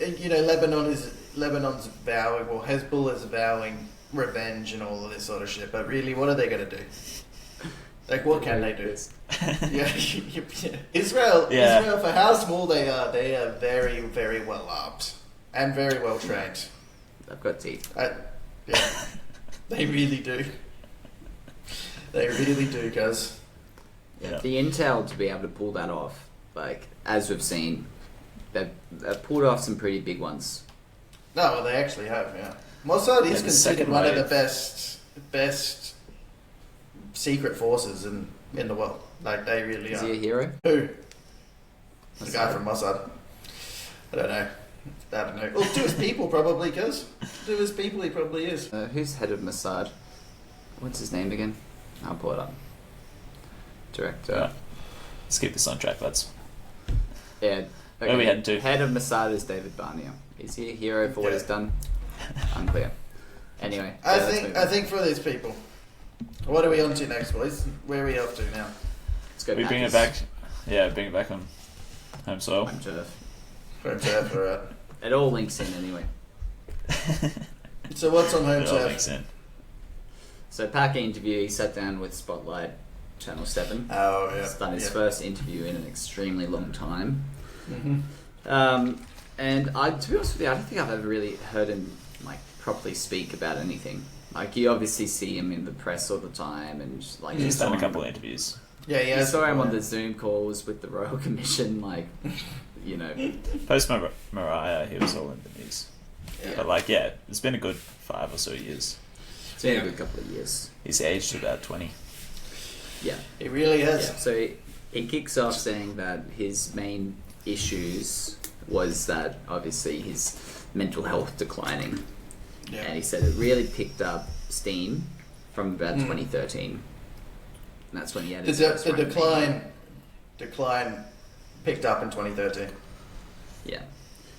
Lebanon's vowing, well, Hezbollah's vowing revenge and all of this sort of shit. But really, what are they going to do? Like, what can they do? Israel, for how small they are very, very well armed and very well trained. They've got teeth. They really do. They really do, cuz. Yeah. The intel to be able to pull that off, like, as we've seen, they've pulled off some pretty big ones. No, well, they actually have, Mossad is considered one of the best secret forces in the world. Like, they really are. Is he a hero? Who? The guy from Mossad. I don't know. Well, to his people, probably, cuz. To his people, he probably is. Who's head of Mossad? What's his name again? I'll pull it up. Director. Let's keep this on track, lads. Yeah. Where are we heading to? Head of Mossad is David Barnea. Is he a hero for what he's done? Unclear. Anyway. I think for these people, what are we on to next, boys? Where are we off to now? Let's go. We bring it back. Yeah, bring it back on home soil. Home turf. Home turf, alright. It all links in anyway. So what's on home It all links turf? in. So Pack interview, he sat down with Spotlight Channel 7. Oh, yeah. He's done his first interview in an extremely long time. Mm-hmm. And to be honest with you, I don't think I've ever really heard him like properly speak about anything. Like you obviously see him in the press all the time, and like He's done a couple of interviews. Yeah, you saw him on the Zoom calls with the Royal Commission, like you know. Post Mariah, he was all in the news. Yeah. But like, yeah, it's been a good 5 or so years. It's been a good couple of years. He's aged about 20. Yeah, He really has. yeah. So he kicks off saying that his main issues was that obviously his mental health declining. Yeah. And he said it really picked up steam from about 2013. And that's when he had his first The run of decline picked up in 2013. Yeah.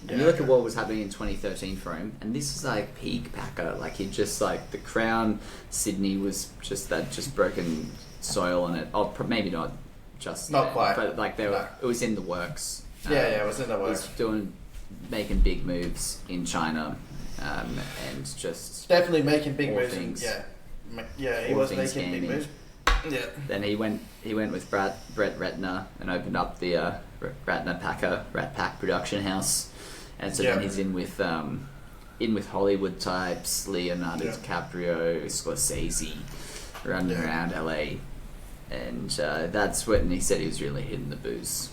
And Yeah, you look okay. at what was happening in 2013 for him, and this is like peak Packer. Like he just like the Crown, Sydney was just broken soil on it. Oh, maybe not just Not there, quite. but like No. it was in the works. Yeah, it was in the works. He was making big moves in China, and just Definitely making big all moves. things- Yeah, he all was things making big gaming. moves. Yeah. Then he went with Brett Ratner and opened up the Ratner Rat Pack production house, and so Yeah. then he's in with Hollywood types, Leonardo Yeah. DiCaprio, Scorsese, running Yeah. around LA, and that's when he said he was really hitting the booze.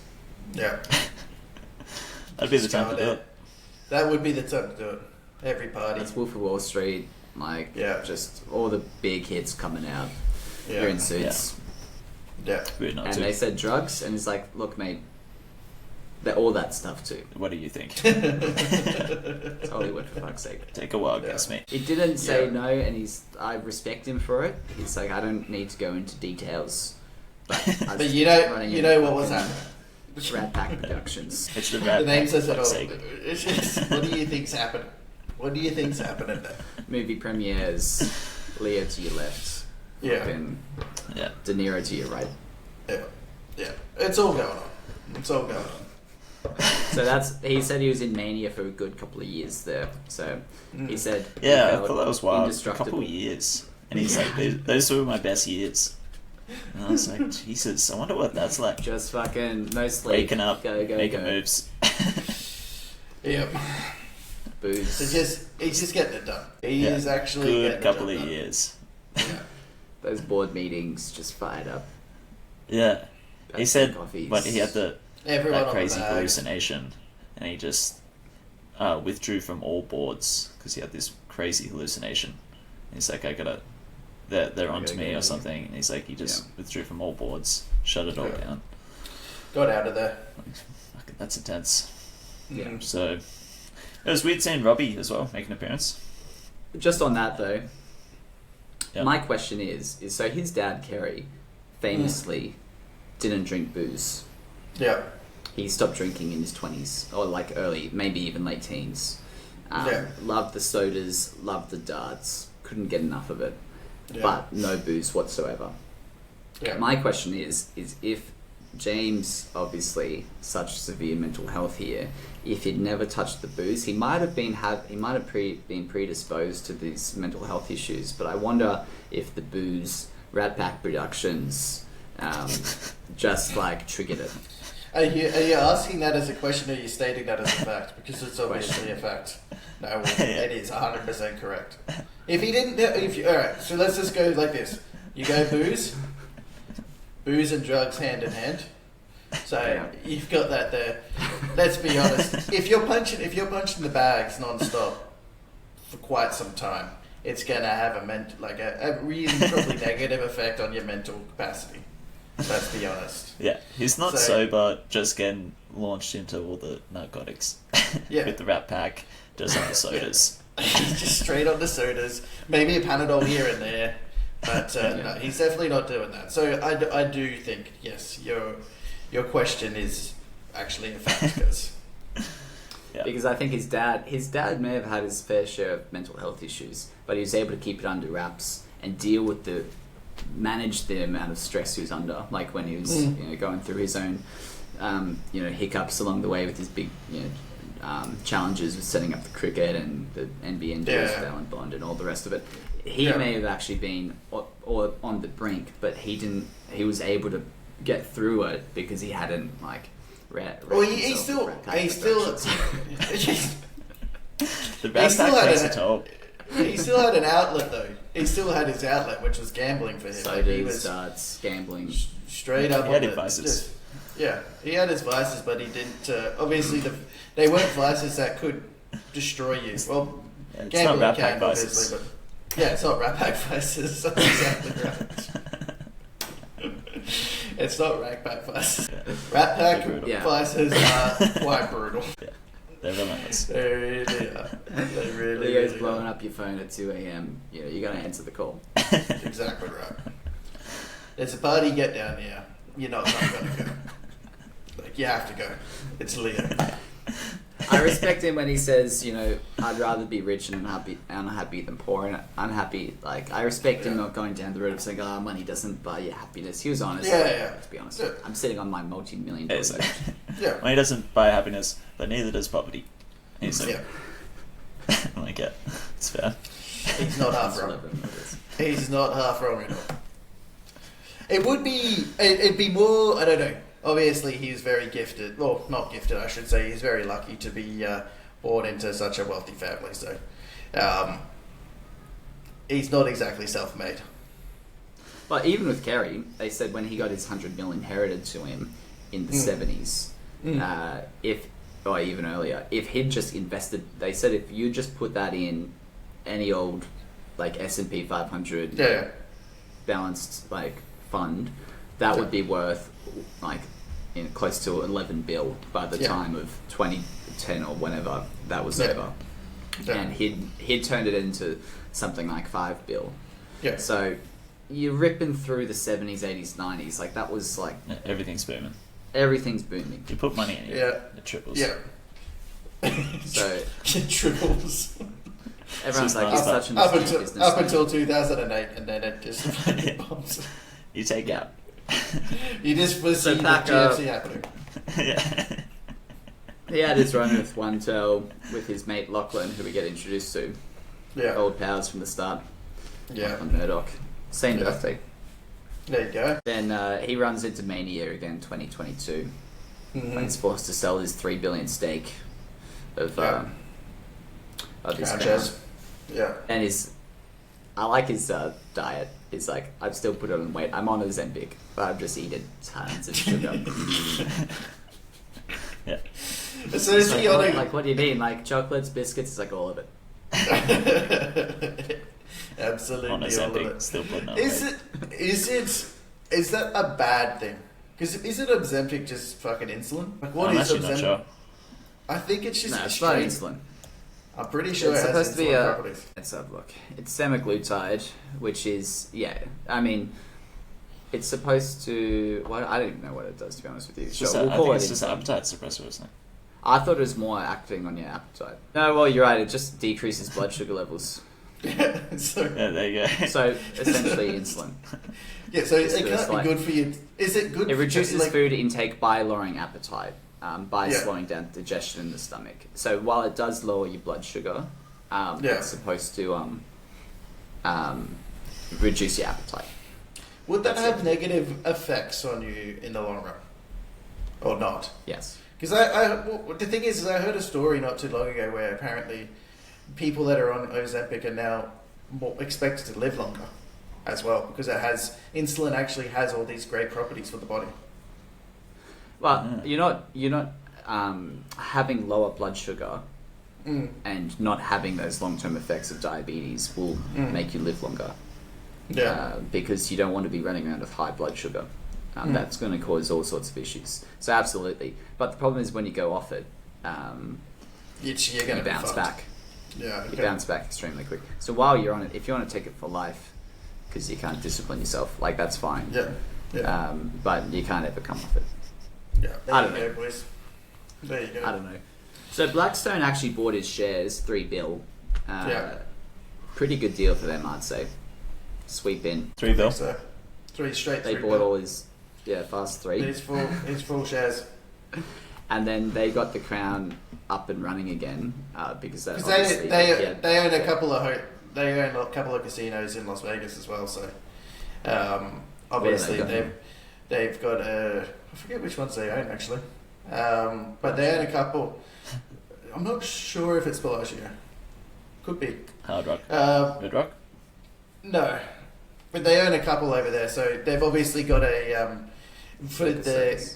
Yeah. That'd be the time to do it. That would be the time to do it. Every party. It's Wolf of Wall Street, like Yeah. just all the big hits coming out. Yeah. You're in suits. Yeah. Weird not And to. they said drugs, and he's like, look, mate, all that stuff too. What do you think? It's Hollywood, for fuck's sake. Take a wild Yeah. guess, mate. He didn't say Yeah. no, and I respect him for it. He's like, I don't need to go into details. But, But you know what was happening. Rat Pack Productions. It's the The rat name pack, says it for all. fuck's sake. It's just, what do you think's happening? What do you think's happening there? Movie premieres, Leo to your left. Yeah. Fucking Yeah. De Niro to your right. Yeah. Yeah. It's all going on. It's all going on. So he said he was in mania for a good couple of years there. So he said, he Yeah, I felt thought that was wild. A indestructible. couple of years. And he's like, those were my best years. And I was like, Jesus, I wonder what that's like. Just fucking no sleep. Waking up, go, making go. moves. Yep. Booze. So he's just getting it done. He Yeah. is actually Good getting couple it of done. years. Yeah. Those board meetings just fired up. Yeah. He That's said, coffees. but he had Everyone that on crazy the bag. hallucination, and he just withdrew from all boards because he had this crazy hallucination. He's like, they're onto gotta me go. or something. And he's like, he just Yeah. withdrew from all boards, shut it all Yeah. down. Got out of there. Fucking, that's intense. Yeah. Mm. So it was weird seeing Robbie as well make an appearance. Just on that though, Yeah. my question is so his dad Kerry famously didn't drink booze. Yeah. He stopped drinking in his 20s or like early, maybe even late teens. Yeah. Loved the sodas, loved the darts, couldn't get enough of it, Yeah. but no booze whatsoever. Yeah. My question is if James, obviously such severe mental health here, if he'd never touched the booze, he might have been predisposed to these mental health issues. But I wonder if the booze, Rat Pack Productions, just like triggered it. Are you asking that as a question, or are you stating that as a fact? Because it's obviously a fact. No, it is 100% correct. If he didn't, alright, so let's just go like this. You go booze and drugs hand in hand. So Yeah. you've got that there. Let's be honest. If you're punching the bags non-stop for quite some time, it's gonna have a really probably negative effect on your mental capacity. Let's be honest. Yeah, he's not So- sober, just getting launched into all the narcotics Yeah. with the Rat Pack, just on the sodas. He's just straight on the sodas, maybe a Panadol here and there, but no, he's definitely not doing that. So I do think, yes, your question is actually a fact. Because Because I think his dad may have had his fair share of mental health issues, but he was able to keep it under wraps and manage the amount of stress he was under, like when he was going through his own hiccups along the way with his big challenges with setting up the cricket and the NBN deals with Alan Bond and all the rest of it. He may have actually been or on the brink, but he was able to get through it because he hadn't he still the best actors are told. He still had an outlet though. He still had his outlet, which was gambling for him. So he was gambling straight up. He had his vices. He had his vices, but he didn't. Obviously, they weren't vices that could destroy you. Well, it's gambling not Rat can, Pack vices. obviously, but it's not Rat Pack vices. That's exactly right. It's not Rat Pack vices. Rat Pack vices are quite brutal. Yeah. They're relentless. They really are. They really Leo's are. blowing up your phone at 2 a.m. You're going to answer the call. Exactly right. There's a party, get down here. You're not going to go. You have to go. It's Leo. I respect him when he says, I'd rather be rich and unhappy than poor and unhappy. I respect him not going down the road of saying, money doesn't buy you happiness. He was honest. To be honest. Yeah. I'm sitting on my multi-million dollars. Money doesn't buy happiness, but neither does poverty. He's like, it's fair. He's not half wrong. He's not half wrong at all. It'd be more, I don't know. Obviously, he's very gifted. Well, not gifted, I should say. He's very lucky to be born into such a wealthy family. So, he's not exactly self-made. Well, even with Kerry, they said when he got his 100 million inherited to him in the 70s, or even earlier, if he'd just invested, they said if you just put that in any old S&P 500 balanced fund, that would be worth close to 11 bill by the time of 2010 or whenever that was over. And he'd turned it into something like 5 bill. So you're ripping through the 70s, 80s, 90s. That was everything's booming. Everything's booming. You put money in it triples. So it triples. Everyone's it's such an business up until 2008, and then it just bombs. You take out. You just see the GFC happening. He had his run with one tail with his mate Lachlan, who we get introduced to. Old pals from the start. Lachlan Murdoch. Same birthday. There you go. Then he runs into mania again 2022. When he's forced to sell his $3 billion stake of his franchise. And I like his diet. He's I've still put on weight. I'm on Ozempic, but I've just eaten tons of sugar. So is he on what do you mean? Chocolates, biscuits, all of it. Absolutely on all of it. Still putting on Is that a bad thing? Because isn't Ozempic just fucking insulin? What is Ozempic? Not sure. I think it's just it's not insulin. I'm pretty sure it's it has supposed to be properties. Let's have a look. It's semaglutide, which is it's supposed to. I don't even know what it does, to be honest with you. I think it's just an appetite suppressor, isn't it? I thought it was more acting on your appetite. No, well, you're right. It just decreases blood sugar levels. There you go. So essentially, insulin. So it can't be good for you. Is it good? It reduces food intake by lowering appetite. By slowing down digestion in the stomach. So while it does lower your blood sugar, it's supposed to reduce your appetite. Would that have negative effects on you in the long run? Or not? Yes. Because the thing is I heard a story not too long ago where apparently people that are on Ozempic are now more expected to live longer as well, because insulin actually has all these great properties for the body. Well, you're not having lower blood sugar and not having those long-term effects of diabetes will make you live longer. Because you don't want to be running around with high blood sugar. That's going to cause all sorts of issues. So absolutely. But the problem is when you go off it, you're going to bounce back. Yeah, You bounce back extremely quick. So while you're on it, if you want to take it for life, because you can't discipline yourself, that's fine. But you can't ever come off it. Yeah, I don't know, boys. There you go. I don't know. So Blackstone actually bought his shares, $3 billion. Pretty good deal for them, I'd say. Sweep in. $3 billion. So 3 straight. They bought all his fast 3. His full shares. And then they got the Crown up and running again because they own a couple of casinos in Las Vegas as well. So obviously they've got I forget which ones they own actually, but they own a couple. I'm not sure if it's Bellagio. Could be Hard Rock. Murdoch? No, but they own a couple over there. So they've obviously got a for the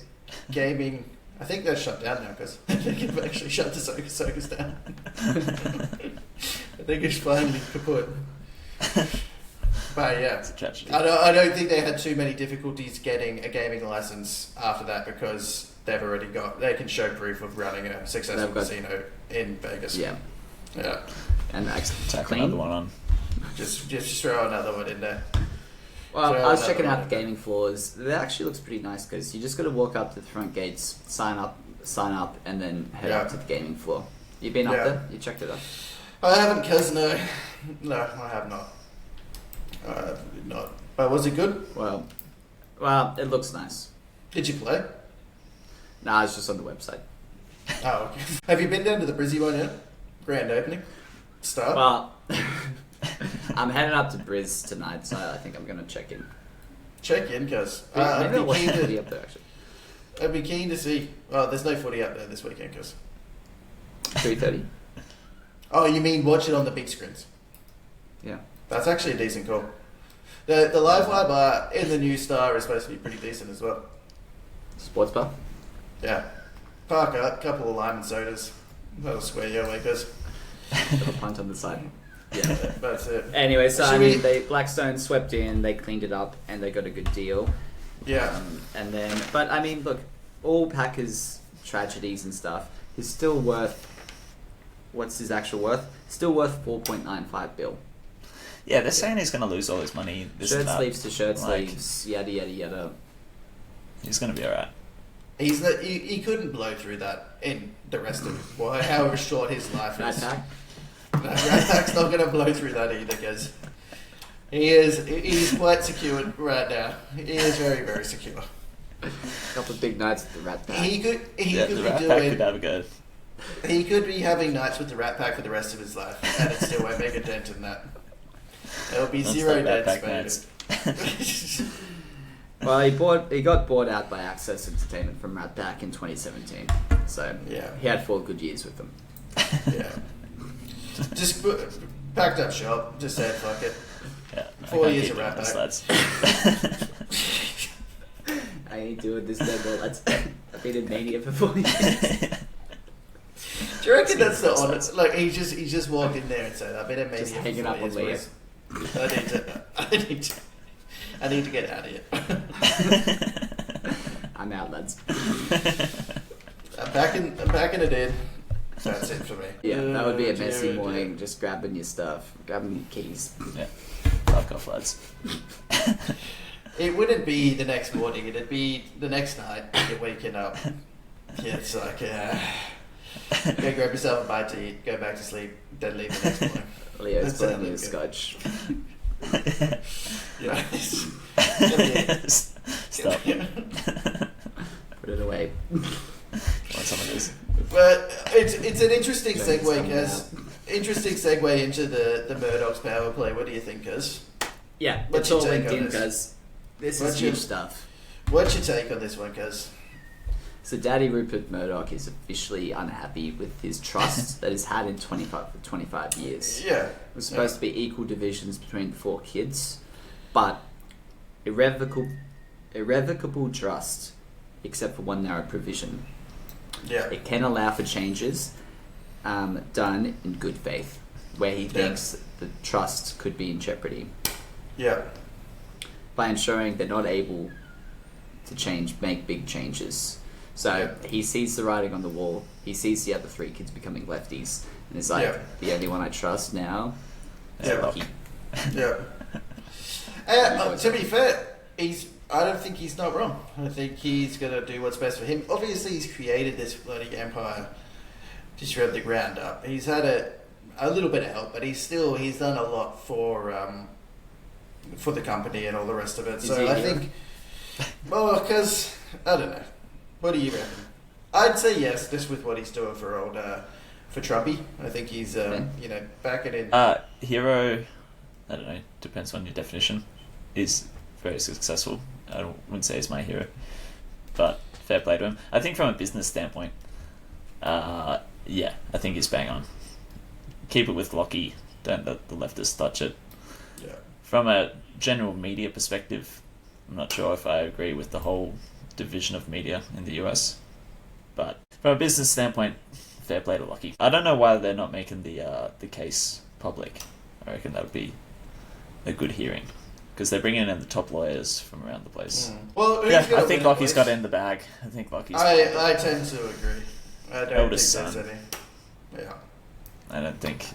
gaming. I think they're shut down now because they've actually shut the circus down. I think it's finally kaput. But yeah, I don't think they had too many difficulties getting a gaming license after that because they can show proof of running a successful casino in Vegas. Yeah. And tack another one on. Just throw another one in there. Well, I was checking out the gaming floors. It actually looks pretty nice because you just got to walk up to the front gates, sign up, and then head up to the gaming floor. You been up there? You checked it out? I haven't, cause no, I have not. Not. But was it good? Well, it looks nice. Did you play? Nah, it's just on the website. Oh, okay. Have you been down to the Brizzy one yet? Grand opening? Start? Well, I'm heading up to Briz tonight, so I think I'm going to check in. Check in, cuz. Maybe I'll watch the footy up there, actually. I'd be keen to see... Oh, there's no footy up there this weekend, cuz. 3:30? Oh, you mean watch it on the big screens? Yeah. That's actually a decent call. The Live Wire bar in the New Star is supposed to be pretty decent as well. Sports bar? Yeah. Park up, couple of lime and sodas. That'll square your way, cuz. Little punt on the side. Yeah, that's it. Anyway, so Blackstone swept in, they cleaned it up, and they got a good deal. Yeah. And then, but I mean, look, all Packers tragedies and stuff, he's still worth. What's his actual worth? Still worth $4.95 billion. Yeah, they're saying he's going to lose all his money. Shirt sleeves to shirt sleeves, yada yada yada. He's going to be alright. He couldn't blow through that in the rest of however short his life is. Rat Pack's not going to blow through that either, because he's quite secure right now. He is very, very secure. A couple of big nights with the Rat Pack. The Rat Pack could have a go. He could be having nights with the Rat Pack for the rest of his life, and it still won't make a dent in that. There'll be zero dents made. Well, he got bought out by Access Entertainment from Rat Pack in 2017, so he had 4 good years with them. Yeah. Just packed up shop. Just said fuck it. Yeah, 4 years of Rat Pack. I ain't doing this no more. I've been in Mania for 4 years. Do you reckon that's the honest? Like he just walked in there and said, "I've been in Mania just for hanging 4 up on years. I need to get out of here. I'm out, lads. I'm packing it in. That's it for me. Yeah, that would be a messy morning. Just grabbing your stuff, grabbing your keys. Yeah, fuck off, lads. It wouldn't be the next morning. It'd be the next night. You're waking up. Yeah, it's like go grab yourself a bite to eat, go back to sleep, then leave the next morning. Leo's playing his scotch. Yeah. Stop. Put it away. Want some of this? But it's an interesting segue, Kaz. Interesting segue into the Murdoch's power play. What do you think, Kaz? Yeah, it's all linked in, Kaz. This is huge stuff. What's your take on this one, Kaz? So Daddy Rupert Murdoch is officially unhappy with his trust that he's had in 25 years. Yeah. It was supposed to be equal divisions between 4 kids, but irrevocable trust, except for one narrow provision. Yeah. It can allow for changes done in good faith, where he thinks the trust could be in jeopardy. Yeah. By ensuring they're not able to make big changes. So he sees the writing on the wall. He sees the other 3 kids becoming lefties, and it's like the only one I trust now. Yeah. To be fair, he's I don't think he's not wrong. I think he's going to do what's best for him. Obviously, he's created this bloody empire just from the ground up. He's had a little bit of help, but he's done a lot for the company and all the rest of it. So I think, well, because I don't know. What do you reckon? I'd say yes, just with what he's doing for Trumpy. I think he's back it in. Hero, I don't know. Depends on your definition. Is very successful. I wouldn't say he's my hero, but fair play to him. I think from a business standpoint, I think he's bang on. Keep it with Lockie. Don't let the leftists touch it. Yeah. From a general media perspective, I'm not sure if I agree with the whole division of media in the US, but from a business standpoint, fair play to Lockie. I don't know why they're not making the case public. I reckon that would be a good hearing. Because they're bringing in the top lawyers from around the place. Well, I think Lockie's got in the bag. I tend to agree. I don't Eldest think son. there's any. Yeah. I don't think.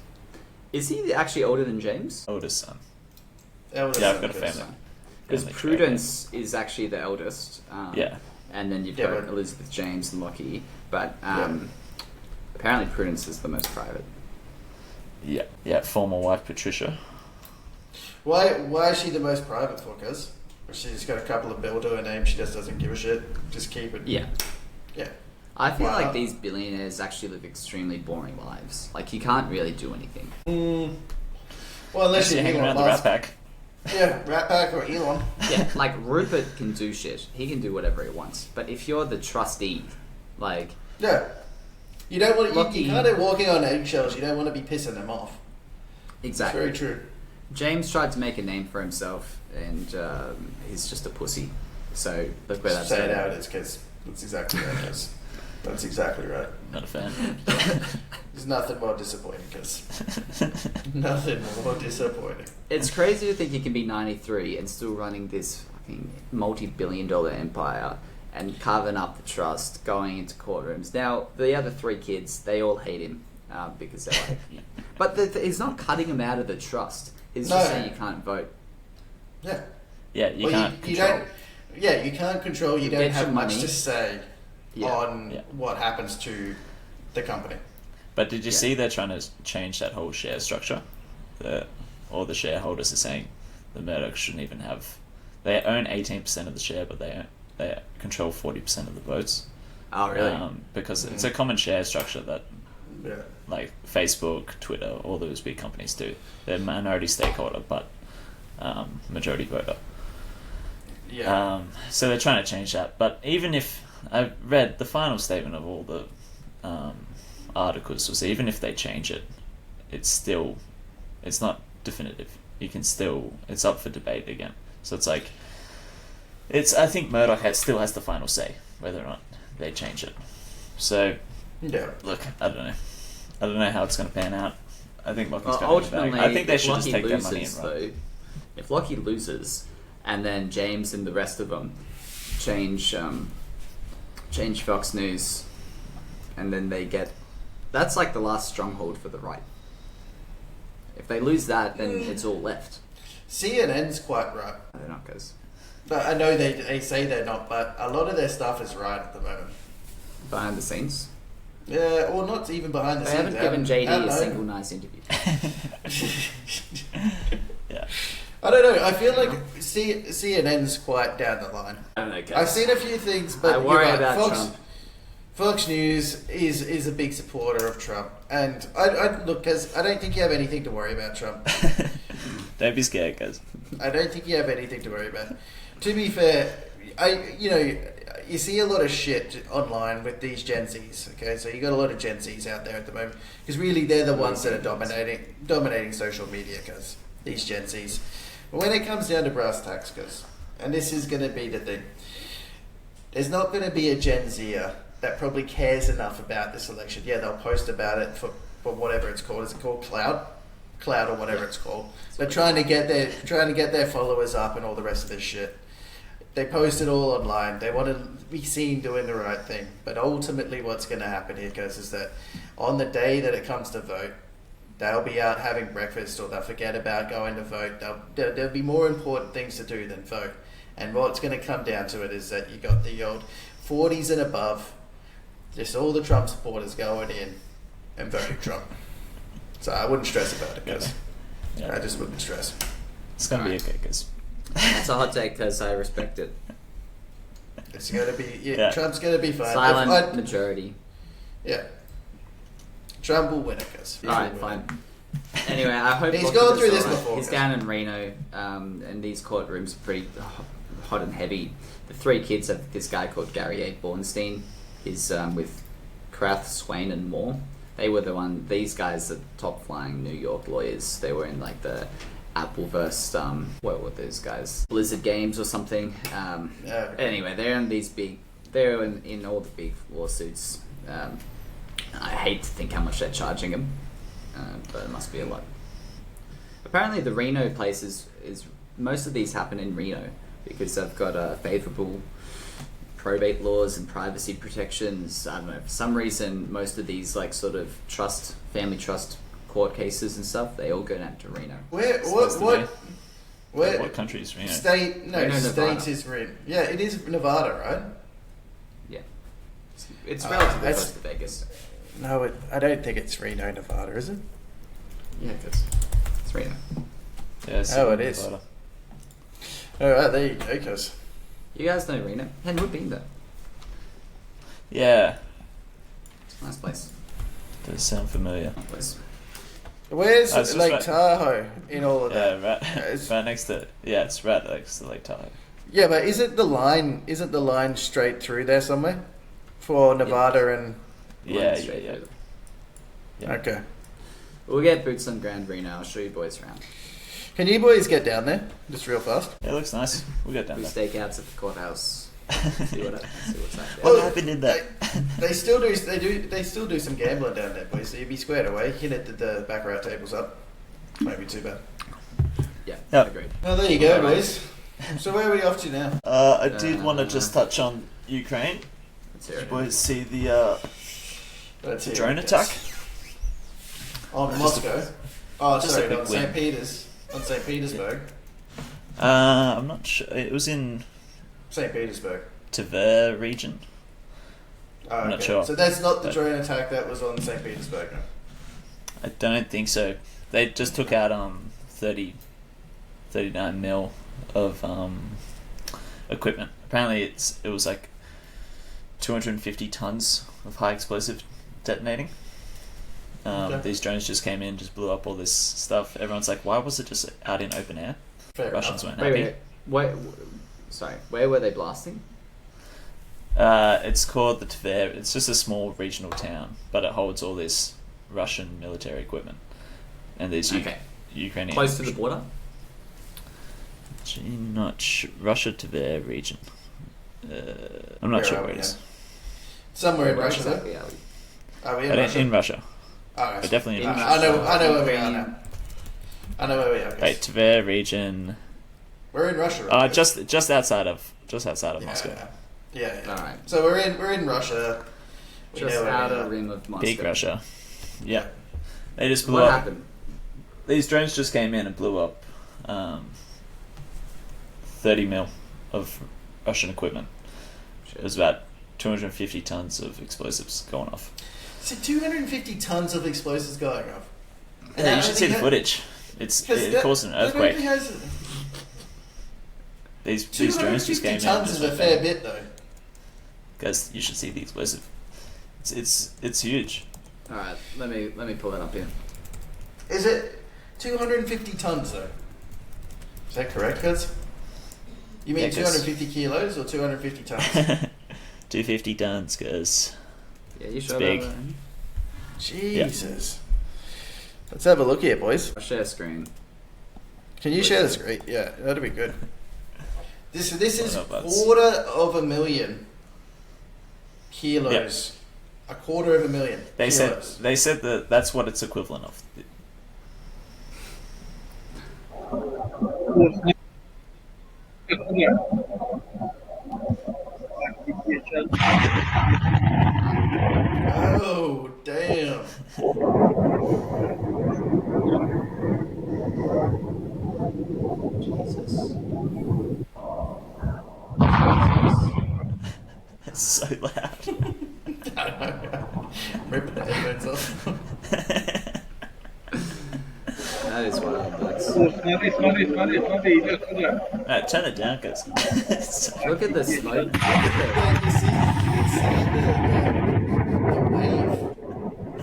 Is he actually older than James? Oldest son. Eldest Yeah, I've son, got a yes. family. Because Prudence is actually the eldest. Yeah. And then you've Yeah, got but- Elizabeth, James, and Lockie. But apparently Prudence is the most private. Yeah. Former wife Patricia. Why is she the most private for? Because she's got a couple of bill to her name. She just doesn't give a shit. Just keep it. Yeah. Yeah. I feel Wow. like these billionaires actually live extremely boring lives. Like, you can't really do anything. Well, unless you're hanging Elon around the Rat Musk. Pack. Yeah, Rat Pack or Elon. Yeah, like, Rupert can do shit. He can do whatever he wants. But if you're the trustee, like... Yeah. You don't want Lockie- you kind of walking on eggshells. You don't want to be pissing them off. Exactly. It's very true. James tried to make a name for himself, and he's just a pussy. So, look where that's Say it going. out, it's because that's exactly right. Cause that's exactly right. Not a fan. There's nothing more disappointing, because nothing more disappointing. It's crazy to think he can be 93 and still running this fucking multi-billion-dollar empire and carving up the trust, going into courtrooms. Now, the other three kids, they all hate him because they're like... But he's not cutting them out of the trust. He's just saying you can't vote. Yeah. Yeah, you can't control. You can't control. You don't get have your much money. to say on Yeah. what happens to the company. But did you see they're trying to change that whole share structure? All the shareholders are saying the Murdoch shouldn't even have... They own 18% of the share, but they control 40% of the votes. Oh, really? Because it's a common share structure that... Yeah. Like Facebook, Twitter, all those big companies do. They're minority stakeholder, but majority voter. Yeah. So they're trying to change that. But even if I read the final statement of all the articles was even if they change it, it's not definitive. It's up for debate again. So it's like I think Murdoch still has the final say whether or not they change it. So Yeah. look, I don't know how it's going to pan out. I think Lockie's Well, going to ultimately, I think they should just Lockie take their money and loses, run. though, if Lockie loses, and then James and the rest of them change Fox News, and then they get... That's like the last stronghold for the right. If they lose that, then it's all left. CNN's quite right. They're not, guys. But I know they say they're not, but a lot of their stuff is right at the moment. Behind the scenes. Yeah, or not even behind the They scenes. haven't given JD a know. single nice interview. Yeah. I don't know. I feel like CNN's quite down the line. I don't know, guys. I've seen a few things, but I worry you're right. about Trump. Fox News is a big supporter of Trump, and I look, because I don't think you have anything to worry about Trump. Don't be scared, guys. I don't think you have anything to worry about. To be fair, you see a lot of shit online with these Gen Zs. Okay, so you got a lot of Gen Zs out there at the moment because really they're the ones that are dominating social media. Because these Gen Zs, but when it comes down to brass tacks, and this is going to be the thing, there's not going to be a Gen Zer that probably cares enough about this election. Yeah, they'll post about it for whatever it's called. Is it called Cloud or whatever it's called? They're trying to get their followers up and all the rest of this shit. They post it all online. They want to be seen doing the right thing. But ultimately what's going to happen here, guys, is that on the day that it comes to vote, they'll be out having breakfast or they'll forget about going to vote. There'll be more important things to do than vote. And what's going to come down to it is that you got the old 40s and above, just all the Trump supporters going in and voting Trump. So I wouldn't stress about it, guys. Yeah. I just wouldn't stress. It's gonna be okay, cause That's a hot take because I respect it. It's going to be... Yeah, Trump's going to be fine. Silent majority. Yeah. Trump will win it, guys. Alright, fine. Anyway, I hope he's gone through this before. He's down in Reno, and these courtrooms are pretty hot and heavy. The three kids have this guy called Gary A. Bornstein. He's with Krath, Swain, and Moore. They were these guys are top flying New York lawyers. They were in like the Apple versus what were those guys? Blizzard Games or something. Anyway, they're in all the big lawsuits. I hate to think how much they're charging them, but it must be a lot. Apparently, the Reno place is most of these happen in Reno because they've got favourable probate laws and privacy protections. I don't know, for some reason, most of these like sort of family trust court cases and stuff, they all go down to Reno. What country is Reno? Reno, state is Reno. Yeah, it is Nevada, right? Yeah, it's relatively close to Vegas. No, I don't think it's Reno, Nevada, is it? Yeah, it's Reno. Yeah, it is. Nevada. Alright, there you go, guys. You guys know Reno? And we've been there. Yeah. It's a nice place. Does sound familiar. Nice place. Where's Lake Tahoe in all of that? Yeah, right next to... Yeah, it's right next to Lake Tahoe. Yeah, but isn't the line straight through there somewhere? For Nevada and... Yeah. Okay. We'll get boots on ground, Reno. I'll show you boys around. Can you boys get down there? Just real fast. Yeah, it looks nice. We'll get down We there. stakeouts at the courthouse. see what's up there. What happened in that? They still do some gambling down there, boys. So you'd be squared away. You can hit the baccarat tables up. Won't be too bad. Yeah, Yep. agreed. Well, there you go, boys. So where are we off to now? I did want to just touch on Ukraine. Let's hear Did it. you boys see the drone attack? On Moscow. Oh, Just sorry, a quick on St. Peters. On St. Petersburg. I'm not sure. It was in St. Petersburg. Tver region. Oh, I'm not okay. sure. So that's not the drone attack that was on St. Petersburg, no? I don't think so. They just took out 39 mil of equipment. Apparently it was like 250 tons of high explosive detonating. Okay. These drones just came in, just blew up all this stuff. Everyone's like, why was it just out in open air? Fair Russians enough. weren't happy. Where were they blasting? It's called the Tver. It's just a small regional town, but it holds all this Russian military equipment. And there's Ukrainian... Close to the border? Russia Tver region. I'm not sure where it is. Somewhere in Where Russia, exactly though? are we? Are we in But Russia? in Russia. Oh, But definitely in Russia. I know where we are now. I know where we are. Guys. Wait, Tver region. We're in Russia, right? Just outside of Moscow. Yeah. Alright. So we're in Russia. We Just know where we outer are. rim of Moscow. Big Russia. Yeah. They just blew What up. happened? These drones just came in and blew up 30 mil of Russian equipment. It was about 250 tons of explosives going off. So 250 tons of explosives going off. Yeah, you should see the footage. It caused an earthquake. These drones just came in. 250 tons is a fair bit, though. Guys, you should see the explosive. It's huge. Alright, let me pull that up here. Is it 250 tons, though? Is that correct, Cuz? You mean 250 kilos or 250 tons? 250 tons, guys. Yeah, you It's sure big. about that? Jesus. Let's have a look here, boys. I'll share screen. Can you share the screen? Yeah, that'd be good. This is Well, no, that's- 250,000 kilos. A 250,000 They kilos. said that that's what it's equivalent of. Oh, damn. Jesus. so loud. Ripping the headphones off. That is wild. That's... Funny. Look. Alright, turn it down, guys. Look at the smoke. Yeah, you see the wave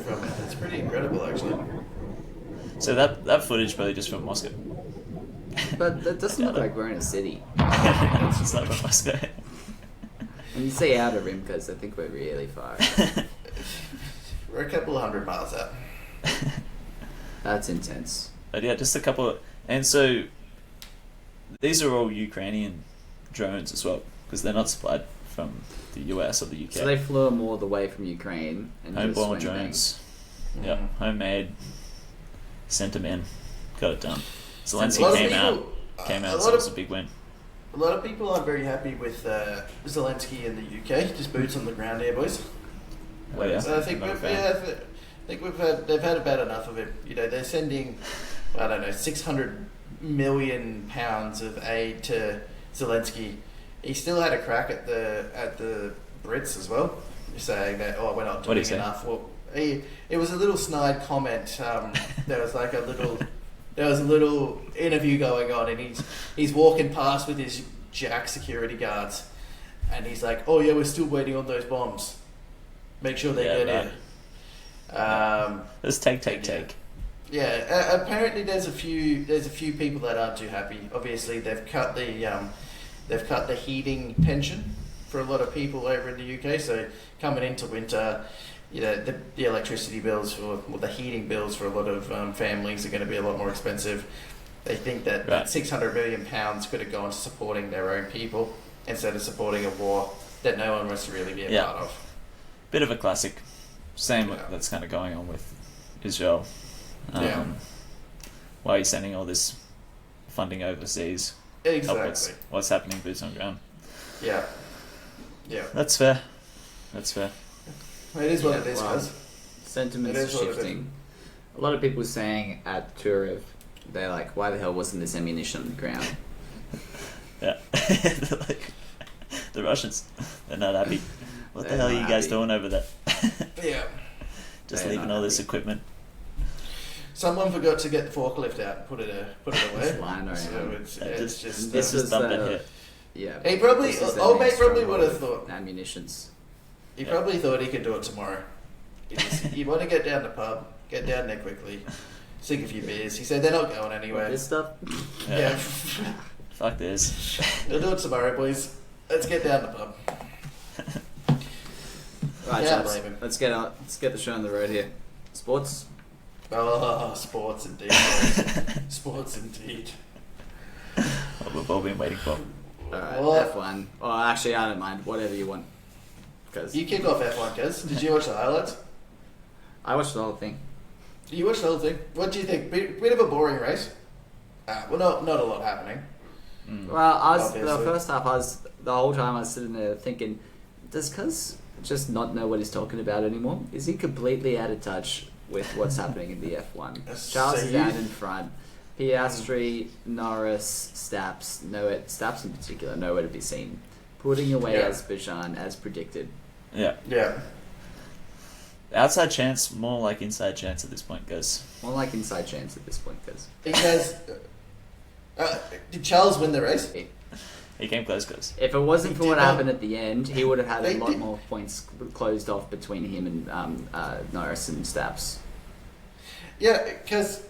from it. It's pretty incredible, actually. So that footage probably just from Moscow. But that doesn't look like we're in a city. It's just not from Moscow. When you say outer rim, because I think we're really far. We're a couple of 100 miles out. That's intense. But yeah, just a couple of... And so, these are all Ukrainian drones as well, because they're not supplied from the US or the UK. So they flew them all the way from Ukraine. And Homeborn drones. Yeah, homemade. Sent them in. Got it done. Zelensky came out, so it was a big win. A lot of people aren't very happy with Zelensky in the UK. Just boots on the ground here, boys. Oh, yeah? So I think they've had about enough of it. You know, they're sending, I don't know, 600 million pounds of aid to Zelensky. He still had a crack at the Brits as well, saying that we're not doing enough. Well, it was a little snide comment. There was like a little interview going on, and he's walking past with his jack security guards, and he's like, "Oh yeah, we're still waiting on those bombs. Make sure they get in." Let's take. Yeah, apparently there's a few people that aren't too happy. Obviously, they've cut the heating pension for a lot of people over in the UK. So coming into winter, you know, the electricity bills the heating bills for a lot of families are going to be a lot more expensive. They think that £600 million could have gone to supporting their own people instead of supporting a war that no one wants to really be a part of. Bit of a classic. Same that's kind of going on with Israel. Why are you sending all this funding overseas? Exactly. What's happening boots on ground? Yeah. That's fair. It is what it is, guys. Sentiments shifting. A lot of people saying at Turev, they're like, why the hell wasn't this ammunition on the ground? Yeah. Like, the Russians, they're not happy. What the hell are you guys doing over there? Yeah. Just leaving all this equipment. Someone forgot to get the forklift out and put it away. It's lying around. So it's just this was dump it here. Yeah. He probably, old mate probably would have thought. Ammunitions. He probably thought he could do it tomorrow. You want to get down the pub, get down there quickly, sink a few beers. He said they're not going anywhere. This stuff? Yeah. Fuck this. We'll do it tomorrow, boys. Let's get down the pub. Right, chaps. Let's get the show on the road here. Sports? Oh, sports indeed. Sports indeed. What we've all been waiting for. Alright, F1. Oh, actually, I don't mind. Whatever you want. Cause you kick off F1, Kez. Did you watch the highlights? I watched the whole thing. You watched the whole thing? What do you think? Bit of a boring race. Well, not a lot happening. Well, the first half, the whole time I was sitting there thinking, does Cuz just not know what he's talking about anymore? Is he completely out of touch with what's happening in the F1? Charles is out in front. Piastri, Norris, Staps in particular, nowhere to be seen. Putting away Azerbaijan as predicted. Yeah. Outside chance, more like inside chance at this point, guys. More like inside chance at this point, guys. Because did Charles win the race? He came close, guys. If it wasn't for what happened at the end, he would have had a lot more points closed off between him and Norris and Staps. Yeah, because.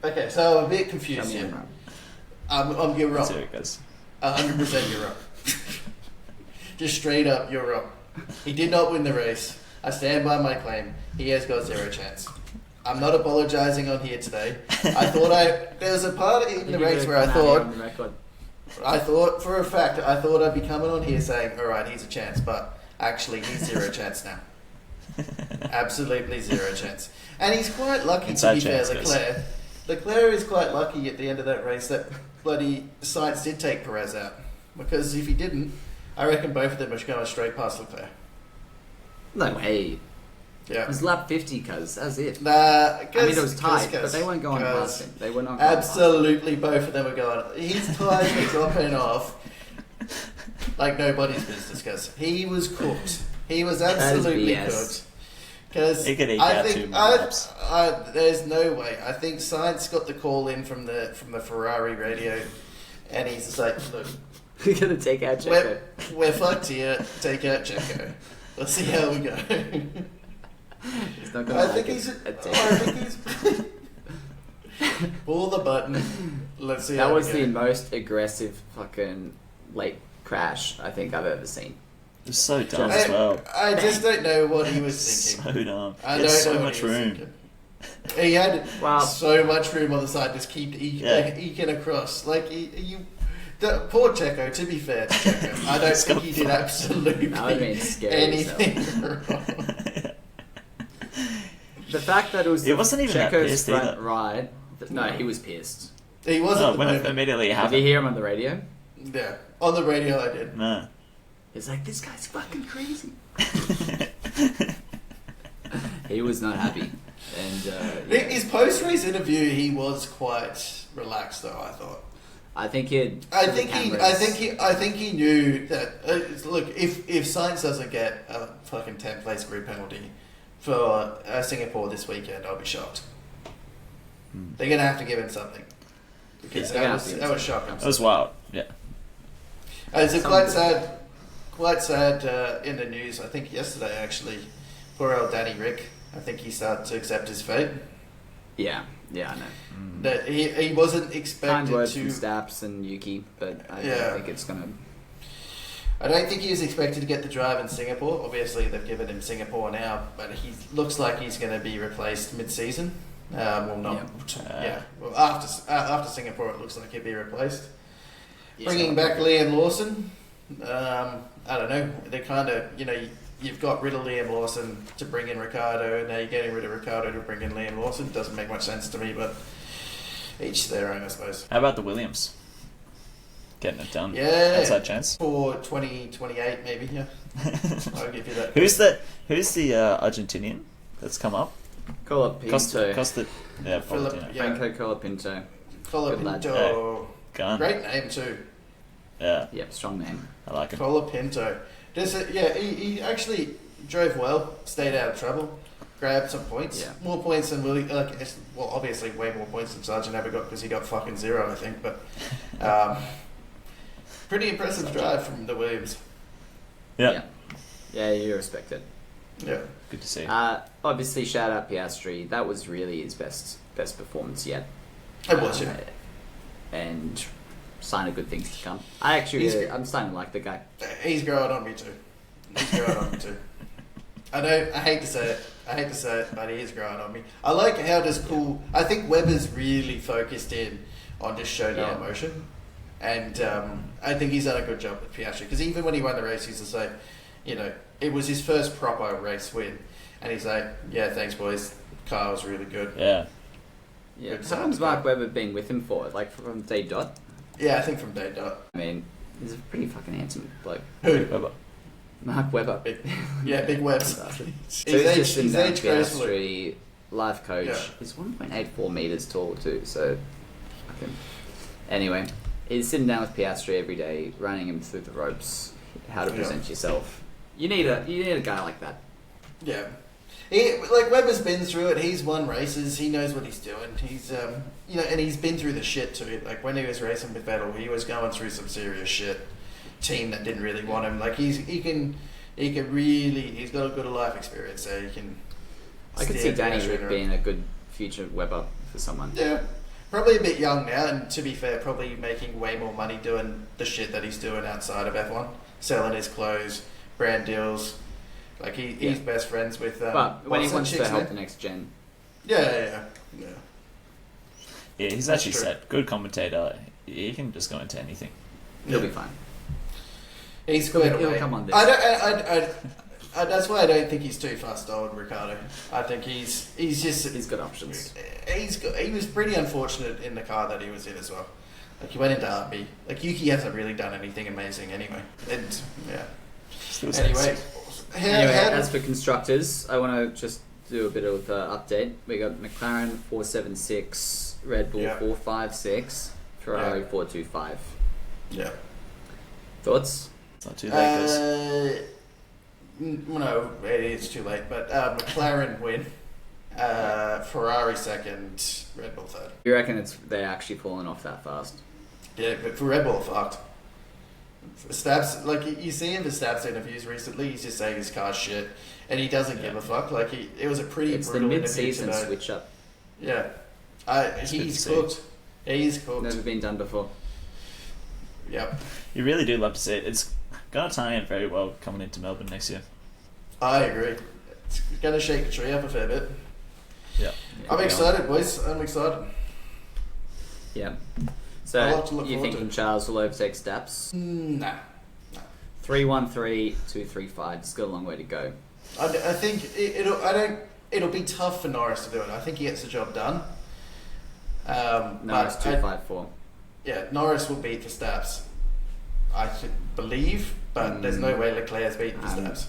Okay, so I'm a bit confused here. You're wrong. 100% you're wrong. Just straight up, you're wrong. He did not win the race. I stand by my claim. He has got zero chance. I'm not apologising on here today. There was a part in the race where I thought for a fact, I'd be coming on here saying, alright, he's a chance, but actually he's zero chance now. Absolutely zero chance. And he's quite lucky, inside to be fair, Leclerc. Leclerc is quite lucky at the end of that race that bloody Sainz did take Perez out. Because if he didn't, I reckon both of them are going straight past Leclerc. No way. Yeah. It was lap 50, cuz. That's it. I mean, it was tight, but they weren't going past him. They were not going absolutely, both of them were going. His tyres were dropping off. like nobody's business, because he was cooked. He was absolutely cooked. Because he could eke out 2 more laps. There's no way. I think Sainz got the call in from the Ferrari radio, and he's just like, look, we're gonna take out Checo. We're fucked here. Take out Checo. Let's see how we go. He's not gonna I think he's pull the button. Let's see. That was the most aggressive fucking late crash I think I've ever seen. It was so dumb as well. I just don't know what he was thinking. So dumb. I he don't had so know what much he was room. thinking. He had Wow. so much room on the side. Just keep eking across. Like the poor Checo. To be fair to Checo, I don't think he did absolutely anything wrong. The fact that it wasn't even that Checo's pissed front either. right. No, he was pissed. He wasn't. When it immediately Did happened. you hear him on the radio? Yeah, on the radio I did. No. He's like, this guy's fucking crazy. He was not happy. And his post-race interview, he was quite relaxed, though. I thought. I think he knew that. Look, if Sainz doesn't get a fucking 10th place grid penalty for Singapore this weekend, I'll be shocked. They're gonna have to give him something because that was shocking. That was wild. Yeah. It's quite sad in the news. I think yesterday actually, poor old Danny Rick. I think he started to accept his fate. Yeah, I know. That he wasn't expected Kind words to. from Staps and Yuki, but I don't think it's gonna. I don't think he was expected to get the drive in Singapore. Obviously, they've given him Singapore now, but he looks like he's going to be replaced mid-season. Well, after Singapore, it looks like he'll be replaced. Bringing back Liam Lawson. I don't know. They kind of, you've got rid of Liam Lawson to bring in Ricciardo, and now you're getting rid of Ricciardo to bring in Liam Lawson. Doesn't make much sense to me, but each their own, I suppose. How about the Williams? Getting it done. Yeah. Outside chance. For 2028, maybe, yeah. I'll give you that. Who's the Argentinian that's come up? Colapinto. Costa. Yeah, probably. Franco Colapinto. Colapinto. Gun. Great name, too. Yeah. Yep, strong name. I like him. Colapinto. He actually drove well, stayed out of trouble, grabbed some points. Yeah. More points than Willie. Obviously, way more points than Sargent ever got because he got fucking 0, I think. But pretty impressive drive from the Williams. Yeah. Yeah, you respect it. Yeah. Good to see. Obviously, shout out Piastri. That was really his best performance yet. It was, yeah. And sign of good things to come. I'm starting to like the guy. He's growing on me too. I hate to say it, but he is growing on me. I like how cool. I think Webber's really focused in on just show no emotion, and I think he's done a good job with Piastri because even when he won the race, he used to say, it was his first proper race win, and he's like, "Yeah, thanks, boys. Car was really good." Yeah. Yeah. How long's Mark Webber been with him for? Like from day dot? Yeah, I think from day dot. I mean, he's a pretty fucking handsome bloke. Who? Webber. Big Mark Webber. Big Webs. So he's just sitting down Piastri, life coach. Yeah. He's 1.84 meters tall too. So, anyway, he's sitting down with Piastri every day, running him through the ropes, how to present yourself. You need a guy like that. Yeah. Webber's been through it. He's won races. He knows what he's doing. He's and he's been through the shit too. Like when he was racing with Vettel, he was going through some serious shit. Team that didn't really want him. Like he's got a good life experience there. I could see Danny Rick being a good future Webber for someone. Yeah, probably a bit young now, and to be fair, probably making way more money doing the shit that he's doing outside of F1, selling his clothes, brand deals. Like he's best friends with. But when he wants to help the next gen. Yeah. Yeah, he's actually set. Good commentator. He can just go into anything. He'll be fine. He's good. He'll come on this. That's why I don't think he's too fast old Ricciardo. I think he's got options. He was pretty unfortunate in the car that he was in as well. Like he went into RB. Like Yuki hasn't really done anything amazing anyway. And Anyway, as for constructors, I want to just do a bit of update. We got McLaren 476, Red Bull 456, Ferrari 425. Yeah. Thoughts? It's not too late, guys. No, it is too late. But McLaren win. Ferrari second. Red Bull third. You reckon they're actually falling off that fast? Yeah, but for Red Bull, fucked. Stabs, like you see in the Stabs interviews recently, he's just saying his car's shit, and he doesn't give a fuck. Like it was a pretty It's the brutal mid-season interview switch up. Yeah, he's good to cooked. He's cooked. Never been done before. Yep. You really do love to see it. It's gonna tie in very well coming into Melbourne next year. I agree. It's gonna shake the tree up a fair bit. Yeah. I'm excited, boys. I'm excited. Yeah. A So, lot to look you forward thinking to. Charles will overtake Staps? Nah. 3-1-3, 2-3-5. It's got a long way to go. I think it'll be tough for Norris to do it. I think he gets the job done. No, it's 2-5-4. Yeah, Norris will beat Verstappen. I believe, but there's no way Leclerc's beating Verstappen.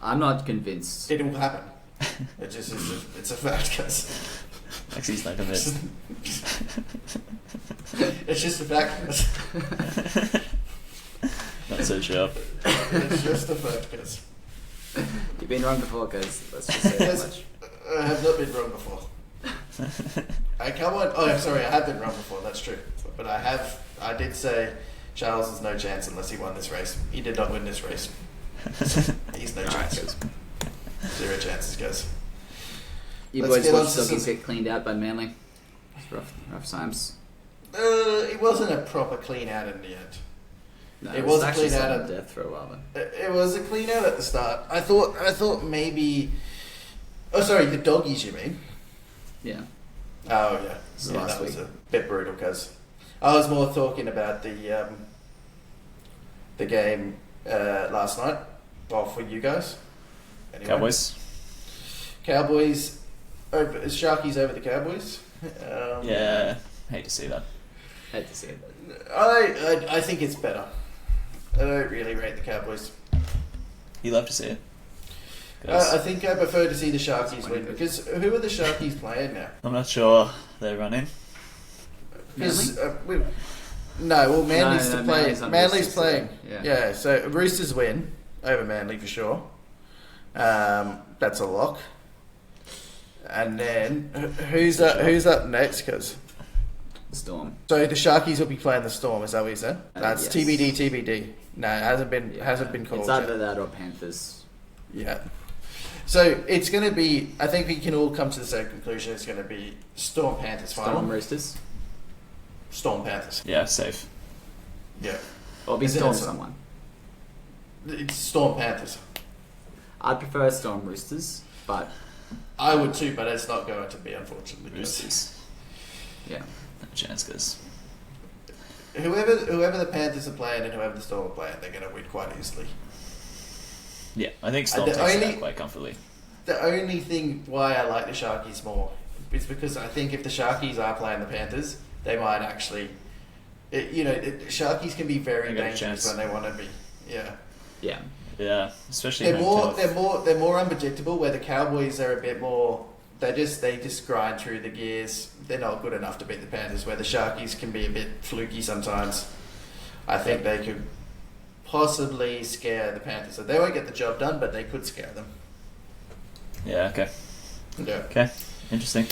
I'm not convinced. It will happen. It's a fact, guys. Lexi's not convinced. It's just a fact. Not so sure. It's just a fact, guys. You've been wrong before, guys. Let's just say that much. I have not been wrong before. I come on. Oh, sorry, I have been wrong before. That's true. But I did say Charles has no chance unless he won this race. He did not win this race. He's no chance. Zero chances, guys. You Let's boys get watched on to Doggies some- get cleaned out by Manly. It's rough times. It wasn't a proper clean out in the end. No, It was a actually clean out sudden of- death for a while. Then. It was a clean out at the start. I thought maybe. Oh, sorry, the Doggies, you mean? Yeah. Oh yeah, This is yeah, last that was week. a bit brutal. Cause I was more talking about the game last night. Well, for you guys. Anyway. Cowboys. Sharkies over the Cowboys. Yeah, hate to see that. Hate to see it. I think it's better. I don't really rate the Cowboys. You love to see it. I think I prefer to see the Sharkies win because who are the Sharkies playing now? I'm not sure they're running. Because Manly's to play. Manly's Roosters, playing. yeah. So Roosters win over Manly for sure. That's a lock. And then who's up next? Cause Storm. so the Sharkies will be playing the Storm. Is that what you said? That's yes. TBD. No, it hasn't been called It's yet. either that or Panthers. Yeah. So it's going to be. I think we can all come to the same conclusion. It's going to be Storm Panthers final. Storm Roosters. Storm Panthers. Yeah, safe. Yeah. Or be Isn't Storm it so? someone. It's Storm Panthers. I'd prefer Storm Roosters, but I would too, but it's not going to be, unfortunately. Roosters. yeah. No chance, guys. Whoever the Panthers are playing and whoever the Storm are playing, they're going to win quite easily. Yeah, I think Storm the takes it only- out quite comfortably. The only thing why I like the Sharkies more is because I think if the Sharkies are playing the Panthers, they might actually. Sharkies can be very They got a dangerous chance. when they want to be. Yeah. Yeah. Yeah, especially They're home turf. more unpredictable. Where the Cowboys are a bit more. They just grind through the gears. They're not good enough to beat the Panthers. Where the Sharkies can be a bit fluky sometimes. I think they could possibly scare the Panthers. So they won't get the job done, but they could scare them. Yeah, okay. Yeah. Okay, interesting.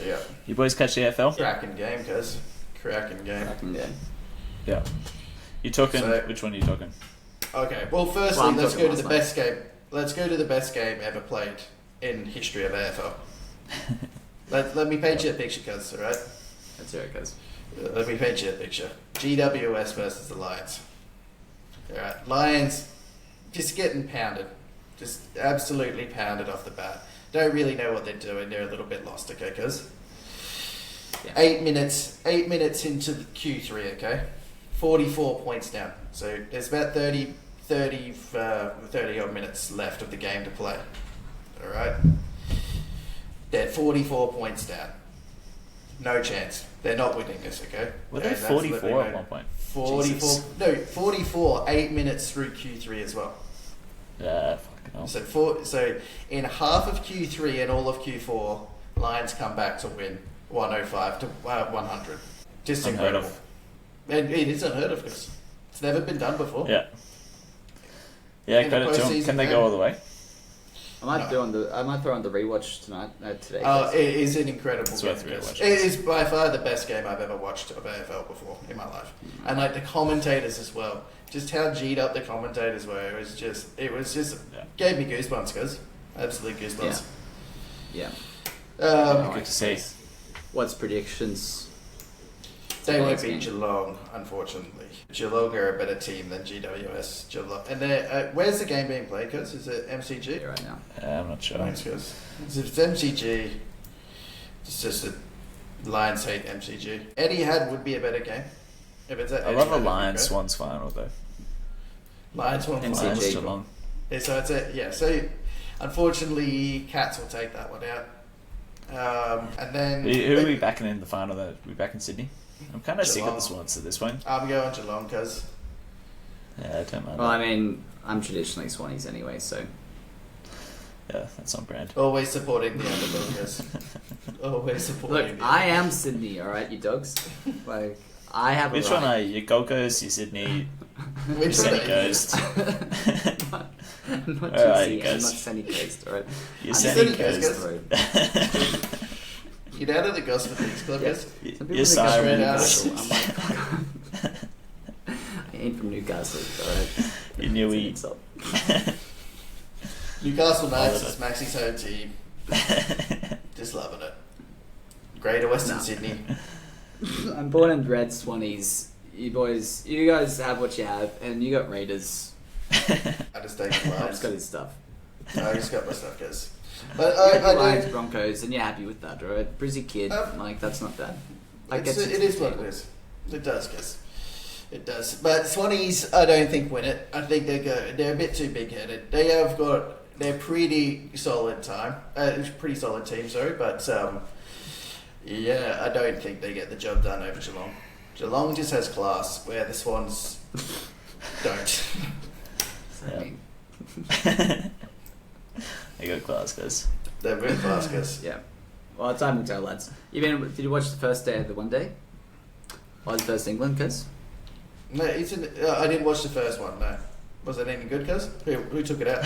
Yeah. You boys catch the AFL? Cracking game, cuz. Cracking game. Yeah. Yeah. You talking? So- Which one are you talking? Okay. Well, firstly, Well, I'm let's talking go to the last best game. Let's go to the best game ever played in history of AFL. Let me paint you a picture, cuz. All right. That's where it goes. Let me paint you a picture. GWS versus the Lions. All right. Lions just getting pounded. Just absolutely pounded off the bat. Don't really know what they're doing. They're a little bit lost, okay, cuz? Yeah. 8 minutes into the Q3, okay? 44 points down. So there's about 30 odd minutes left of the game to play. All right? They're 44 points down. No chance. They're not winning this, okay? Were they There's absolutely 44 at no- one point? 44. Jesus. No, 44. 8 minutes through Q3 as well. Yeah, fucking hell. So in half of Q3 and all of Q4, Lions come back to win 105 to 100. Just Unheard incredible. of. And it is unheard of. This. It's never been done before. Yeah. Yeah, In the credit to them. postseason Can they game. go all the way? I might throw on the rewatch today. Oh, it is an incredible It's game. worth rewatching. It is by far the best game I've ever watched of AFL before in my life. And like the commentators as well. Just how G'd up the commentators were. It was just gave me goosebumps, guys. Absolute goosebumps. Yeah. Good to see. What's predictions? They won't Next beat game. Geelong, unfortunately. Geelong are a better team than GWS. Geelong. And where's the game being played, cuz? Is it MCG? Yeah, right now. I'm not sure. Thanks, cuz. If it's MCG, it's just that Lions hate MCG. Etihad would be a better game. If it's at I love Etihad, a it'd be Lions great. Swans final though. Lions won MCG. Lions finals. Geelong. Yeah, so it's so unfortunately Cats will take that one out. And then Who are we backing in the final though? We back in Sydney? I'm kind of sick of Geelong. the Swans at this point. I'm going Geelong because Yeah, I don't mind. Well, I mean, I'm traditionally Swannies anyway, so Yeah, that's on brand. always supporting the underdogs. Always supporting. look, the I am Sydney, all right, you dogs. Like, I have Which a one right. are you? Your Gold Coast, your Sydney, your Which one Sunny are you? Coast. I'm not All right, GC, you I'm guys. not Sunny Coast, all right. Your I'm Sunny Sunny Coast, Coast. Get out of the Gosford Things Club, Yeah. guys. Some people Your think I'm from Sirens. Newcastle. I'm like, I ain't from Newcastle, all right. Your Newey. It's an insult. Newcastle Knights Love is Maxi's home team. Just loving it. Greater Western No. Sydney. I'm born and bred Swannies. You boys, you guys have what you have, and you got Raiders. I just take the Bob's Lions. got his stuff. I just got my stuff, guys. But You got I your Lions, do. Broncos, and you're happy with that, right? Brizzy kid, like that's not bad. I It get you. is what it is. It does, guys. It does. But Swannies, I don't think win it. I think they're a bit too big-headed. They're pretty solid pretty solid team, sorry. But yeah, I don't think they get the job done over Geelong. Geelong just has class, where the Swans don't. I mean, I got class, guys. They're very class, guys. yeah. Well, time will tell, lads. Did you watch the first day of the one day? Or the first England, cuz? No, I didn't watch the first one. No, was it any good, cuz? Who took it out?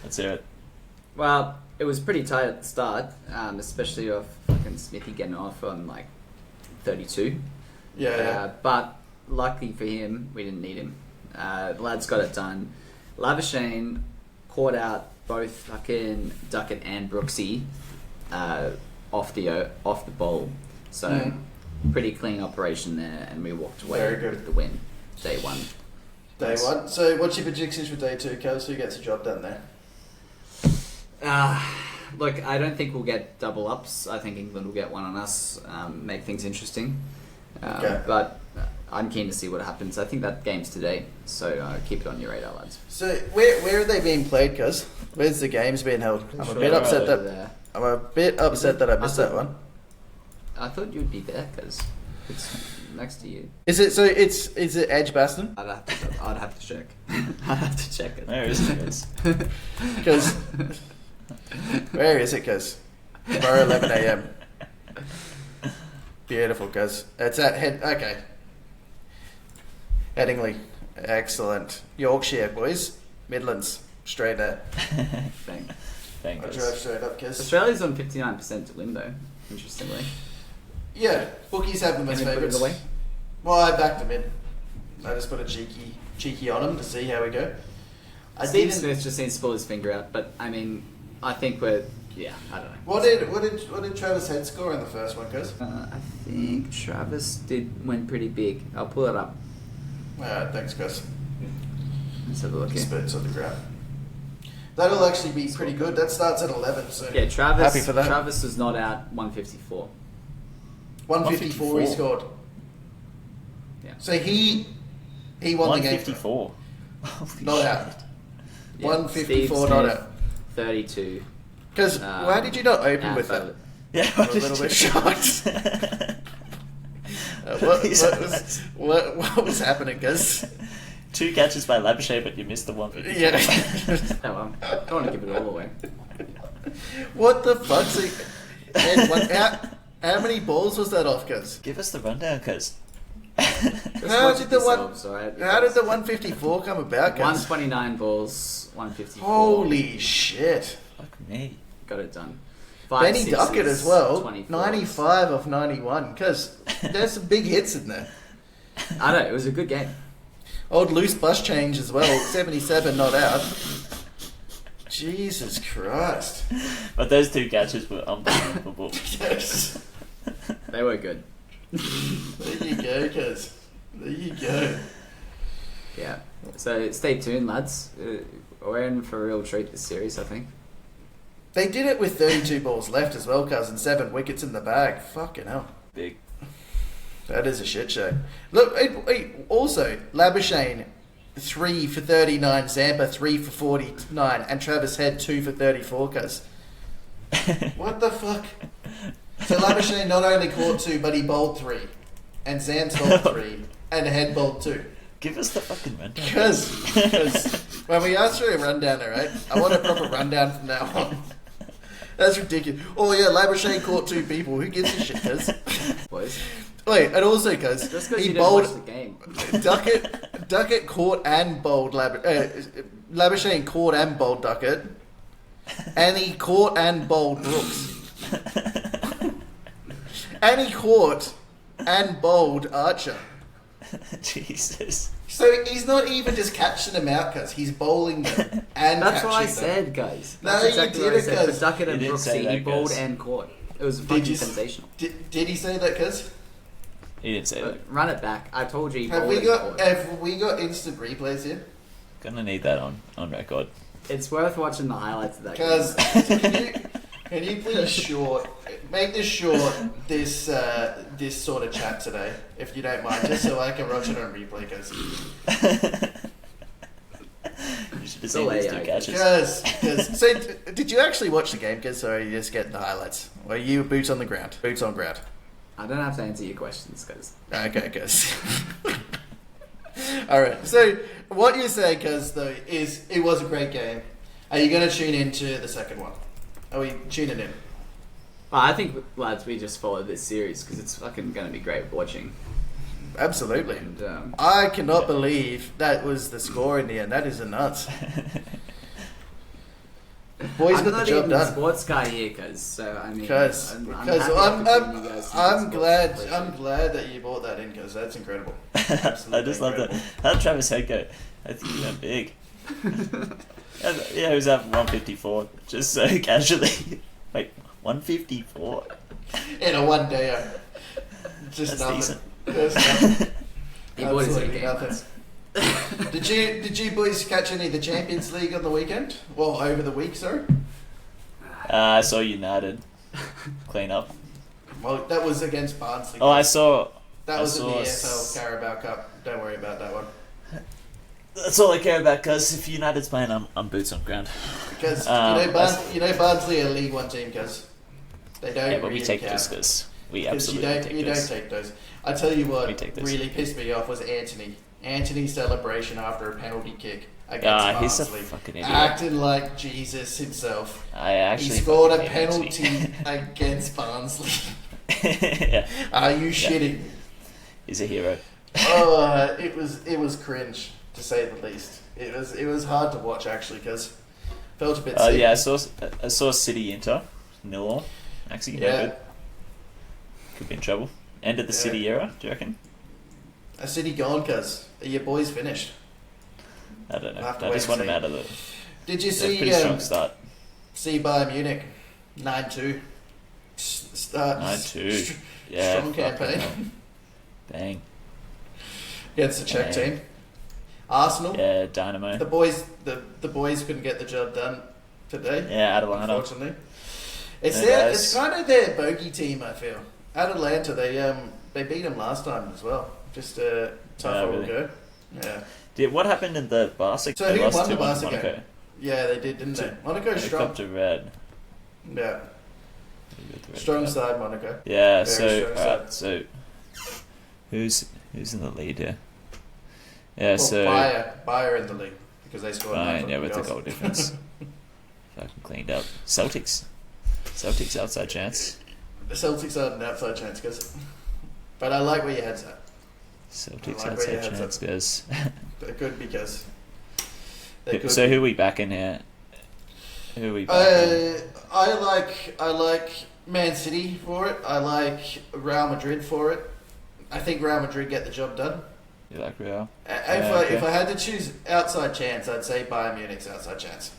Let's hear it. Well, it was pretty tight at the start, especially off fucking Smithy getting off on like 32. Yeah. But luckily for him, we didn't need him. The lads got it done. Labuschagne caught out both fucking Duckett and Brooksy off the bowl. So pretty clean operation there, and we walked away Very good. with the win. Day one. Day one. So, what's your predictions for day two, cuz? Who gets the job done there? Look, I don't think we'll get double ups. I think England will get one on us, make things interesting. Okay. But I'm keen to see what happens. I think that game's today, so keep it on your radar, lads. So, where are they being played, cuz? Where's the games being held? I'm a bit upset that I missed that one. I thought you'd be there because it's next to you. Is it Edgbaston? I'd have to check. I'd have to check it. Where is it, guys? Because where is it, cuz? Tomorrow 11 a.m. Beautiful, cuz. It's at okay. Headingley, excellent. Yorkshire, boys. Midlands, straight there. Bang. Thank I us. drove straight up, cuz. Australia's on 59% to win though. Interestingly. Yeah, bookies have them as Can we put it favourites. away? Well, I backed them in. I just put a cheeky on them to see how we go. Steve Smith just needs to pull his finger out, but I mean, I think I don't know. What did Travis Head score in the first one, cuz? I think Travis went pretty big. I'll pull it up. Alright, thanks, cuz. Let's have a look here. Experts on the ground. That'll actually be pretty good. That starts at 11, so Yeah, Travis. happy for that. Travis was not out 154. 154 he scored. Yeah. So he won the game. 154. Not out. Yeah, 154 Steve not Smith, out. 32. Because why did you not open with that? Yeah, I'm a little bit shocked. What was happening, cuz? 2 catches by Labuschagne, but you missed the 154. Yeah. Oh, well, I don't want to give it all away. What the fuck's it? And how many balls was that off, cuz? Give us the rundown, cuz. How did the 154 come about? 129 balls, 154. Holy shit! Fuck me. Got it done. Benny Duckett as well. 24s. 95 of 91. Because there's some big hits in there. I know, it was a good game. Old loose bus change as well. 77 not out. Jesus Christ. But those two catches were unbelievable. Yes. They were good. There you go, cuz. There you go. Yeah. So stay tuned, lads. We're in for a real treat this series, I think. They did it with 32 balls left as well, cuz, and 7 wickets in the bag. Fucking hell. Big. That is a shit show. Look, also, Labuschagne, 3 for 39, Zampa 3 for 49, and Travis Head 2 for 34, cuz. What the fuck? So Labuschagne not only caught 2, but he bowled 3. And Zam's bowled 3. And Head bowled 2. Give us the fucking rundown. Because when we asked for a rundown, alright? I want a proper rundown from now on. That's ridiculous. Oh yeah, Labuschagne caught 2 people. Who gives a shit, cuz? Boys. Wait, and also cuz Just because he you didn't bowled watch the game. Duckett caught and bowled Labuschagne caught and bowled Duckett. And he caught and bowled Brooks. And he caught and bowled Archer. Jesus. So he's not even just catching them out, cuz he's bowling them and That's what I catching them. said, guys. No, That's you exactly did what I it, said. cuz. For Duckett and You didn't Brooksy, say he that, bowled cuz. and caught. It was Did fucking you sensational. Did he say that, cuz? He didn't say that. Run it back. I told you he Have bowled we and got caught. instant replays here? Gonna need that on record. It's worth watching the highlights of that Cuz game. can you please make this short this sort of chat today, if you don't mind, just so I can watch it on replay, cuz. You should have seen these two catches. Cuz so did you actually watch the game, cuz, or are you just getting the highlights? Or are you boots on the ground? Boots on ground. I don't have to answer your questions, guys. Okay, cuz. Alright, so what you're saying, cuz, though, is it was a great game. Are you going to tune into the second one? Are we tuning in? Well, I think, lads, we just follow this series because it's fucking going to be great watching. Absolutely. And, I cannot believe that was the score in the end. That is a nuts. Boys I'm got the not job even a done. sports guy here, so I mean, Because I'm I'm glad that you brought that in, because that's incredible. Absolutely I just love that. incredible. How did Travis Head go? I think he went big. Yeah, he was at 154, just so casually. Wait, 154? In a one day, just That's nothing. decent. Just nothing. He bought his Absolutely game, nothing. lads. Did you boys catch any of the Champions League on the weekend? Well, over the week, sorry. I saw United clean up. Well, that was against Barnsley. Oh, I saw. That I was in the saw EFL Carabao Cup. Don't worry about that one. That's all I care about, cuz if United's playing, I'm boots on ground. Because that's- Barnsley are a League One team, because they don't Yeah, but really we take care. those, cuz we Because absolutely you take those. don't take those. I tell you We what take those. really pissed me off was Anthony's celebration after a penalty kick against He's a Barnsley. fucking idiot. Acting like Jesus himself. I actually He scored a fucking hate penalty against Barnsley. Yeah, Are you shitting? he's a hero. Oh, it was cringe, to say the least. It was hard to watch, actually, because felt a bit sick. Yeah, I saw City Inter 0-0. Actually, no good. Could be in trouble. End of the Yeah. City era, do you reckon? A City gone, cuz. Are your boys finished? I don't know. We'll have to I wait just and want him see. out of the. Did you Yeah, see pretty strong start. see Bayern Munich 9-2? 9-2. Yeah. Strong fucking campaign. hell. Bang. Against the Czech Yeah. team. Arsenal. Yeah, Dynamo. The boys couldn't get the job done today. Yeah, Atalanta. Unfortunately. It's No, their guys. it's kind of their bogey team, I feel. Atalanta, they beat them last time as well. Just a tough Oh, old really? go. Yeah. What happened in the Barca? So They who lost won the 2-1 Barca Monaco. game? Yeah, they did, didn't they? Monaco's They strong. copped a red. Yeah. With the red Strong card. side, Monaco. Yeah. Very So strong alright. So who's in the lead here? Yeah. Well, So Bayer in the league because they scored. fine. Yeah, 9 with the goals. goal difference. Fucking cleaned up. Celtics outside chance. The Celtics are an outside chance, but I like where your head's at. Celtics I like outside where your chance, guys. They're good because. So who are we backing here? Who are we backing? I like Man City for it. I like Real Madrid for it. I think Real Madrid get the job done. You like Real? If I had to choose outside chance, I'd say Bayern Munich's outside chance.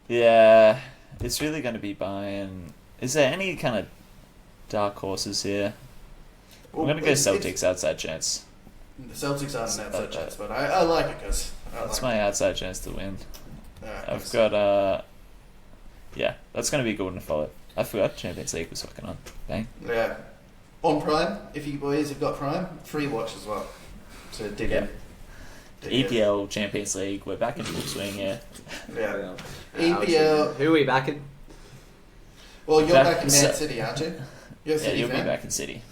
Yeah, it's really going to be Bayern. Is there any kind of dark horses here? I'm going to go Celtics outside chance. The Celtics aren't an outside chance, but I like it because that's my outside chance to win. I've so. got yeah, that's going to be a good one to follow. I forgot Champions League was fucking on. Bang. Yeah. On Prime, if you boys have got Prime, free watch as well. So dig in. EPL, Champions League, we're back in full swing here. Yeah. EPL. Who are we backing? Well, you're back in Man City, aren't you? You're a City you'll fan? be back in City.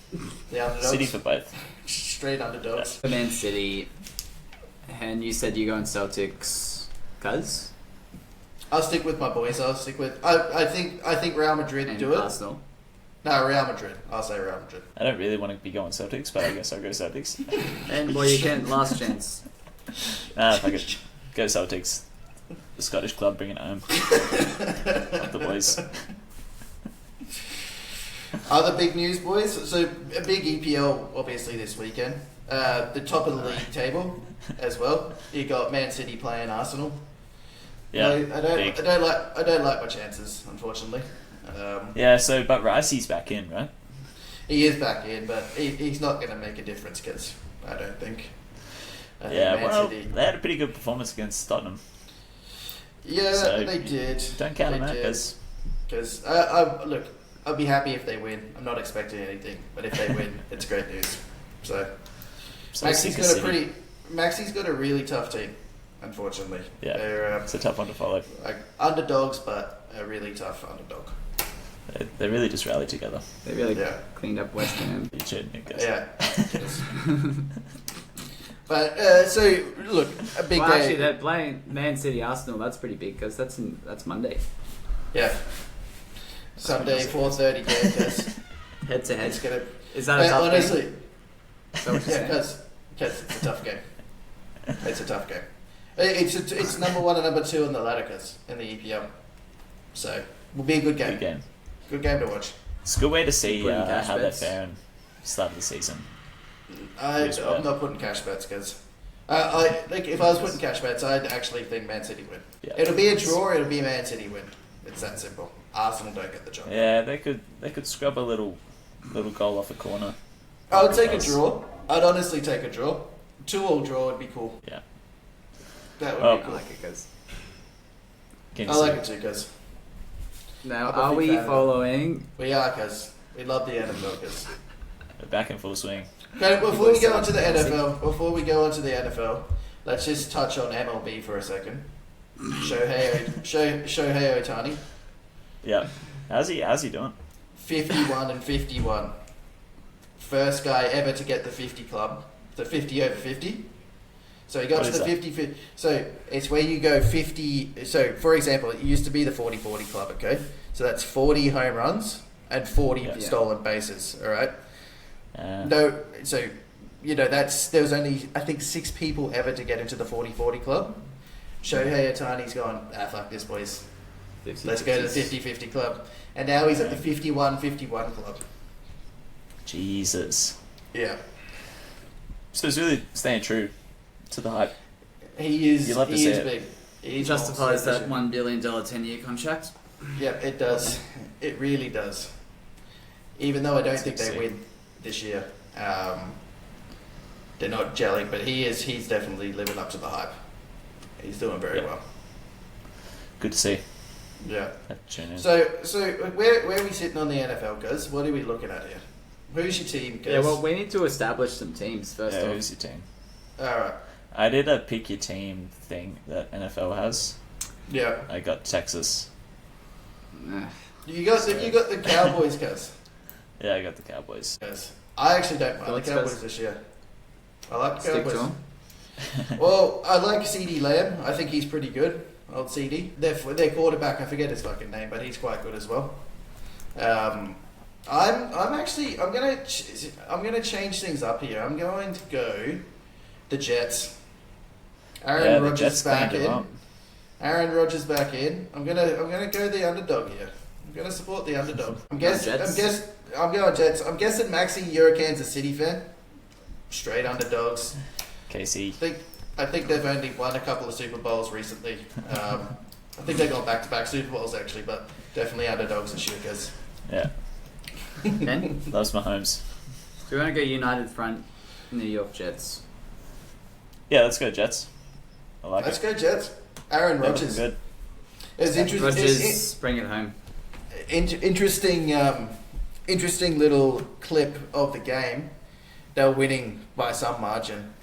The underdogs. City for both. Straight underdogs. For Man City, and you said you're going Celtics, cuz? I'll stick with my boys. I'll stick with. I think Real Madrid And do it. Arsenal. No, Real Madrid. I'll say Real Madrid. I don't really want to be going Celtics, but I guess I'll go Celtics. And well, you can last chance. Fuck it. Go Celtics. The Scottish club, bring it home. Love the boys. Other big news, boys. So a big EPL, obviously this weekend. The top of the league table as well. You got Man City playing Arsenal. Yeah, I don't like my chances, unfortunately. Yeah. So, but Ricey's back in, right? He is back in, but he's not going to make a difference because I don't think. Yeah. Man Well, City, they had a pretty good performance against Tottenham. yeah, So they did. Don't count They on that, did. guys. Because look, I'd be happy if they win. I'm not expecting anything, but if they win, it's great news. So Maxi's got a really tough team, unfortunately. Yeah, They're it's a tough one to follow. like underdogs, but a really tough underdog. They really just rallied together. They really Yeah. cleaned up West Ham. You should, guys. Yeah. But so look, a big Well, day. actually, they're playing Man City Arsenal. That's pretty big because that's Monday. Yeah. Sunday 4:30 game. Cause Head to head. it's gonna. Is that a tough honestly, game? Is that what you're yeah, saying? because it's a tough game. It's a tough game. It's number one and number two in the ladder, cause in the EPL. So will be a good game. Good game. Good game to watch. It's a good way to see Put in cash how they're bets. faring start of the season. I'm Who's better? not putting cash bets because if I was putting cash bets, I'd actually think Man City win. Yeah. It'll be a draw. Or it'll be Man City win. It's that simple. Arsenal don't get the job. Yeah, they could scrub a little goal off a corner. I would take a draw. I'd honestly take a draw. 2-2 draw would be cool. Yeah. That would Oh, be I cool. like it, guys. I like it too, cuz. Now, I'm a are big we fan of it. following? We are, cuz. We love the NFL, cuz. We're back in full swing. Okay, before we go on to the NFL, let's just touch on MLB for a second. Shohei Ohtani, Yeah. How's he doing? 51-51. First guy ever to get the 50 club, the 50 over 50. So he got What to is the that? 50. So it's where you go 50. So for example, it used to be the 40-40 club. Okay, so that's 40 home runs and 40 Yeah. stolen bases. All right. Uh, No, so there was only I think 6 people ever to get into the 40-40 club. Shohei Ohtani's gone, fuck this, boys. Let's go to the 50-50 club. And now he's at the 51-51 club. Jesus. Yeah. So it's really staying true to the hype. He is You love to he see is it. big. He He's justifies awesome. that $1 billion 10-year contract. Yep, it does. It really does. Even though I don't That's think good to they see. win this year. They're not gelling, but he's definitely living up to the hype. He's doing very Yep. well. Good to see. Yeah. Have to tune in. So where are we sitting on the NFL, guys? What are we looking at here? Who's your team, guys? Yeah, well, we need to establish some teams first Yeah, off. who's your team? Alright. I did a pick your team thing that NFL has. Yeah. I got Texas. You got the Cowboys, guys. Yeah, I got the Cowboys. Yes. I actually don't mind Alex the Cowboys Best. this year. I like the Stick to Cowboys. them. Well, I like CD Lamb. I think he's pretty good. Old CD. Their quarterback, I forget his fucking name, but he's quite good as well. I'm gonna change things up here. I'm going to go the Jets. Aaron Rodgers back in. Aaron Rodgers back in. I'm gonna go the underdog here. I'm gonna support the underdog. I'm going Jets. I'm guessing Maxi, you're a Kansas City fan. Straight underdogs. KC. I think they've only won a couple of Super Bowls recently. I think they've gone back-to-back Super Bowls actually, but definitely underdogs this year, guys. Yeah. Ben? Loves Mahomes. Do you want to go United front, New York Jets? Yeah, let's go Jets. Let's go Jets. Aaron Rodgers. Good. It's interesting. Rodgers, bring it home. Interesting little clip of the game. They were winning by some margin.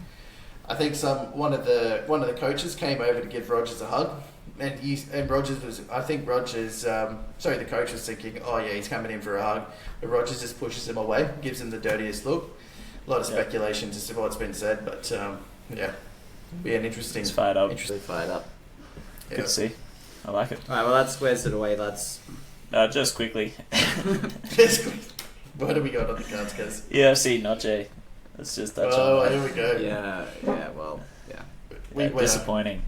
I think one of the coaches came over to give Rodgers a hug, and Rodgers was. I think Rodgers. The coach was thinking, oh yeah, he's coming in for a hug, but Rodgers just pushes him away, gives him the dirtiest look. A lot of speculation as to what's been said, but be an interesting. It's fired up. Interesting, fired up. Good to see. I like it. All right, well that squares it away, lads. Just quickly. What do we got on the cards, guys? UFC, not Jay. Let's just touch on that. Here we go. Yeah. Disappointing.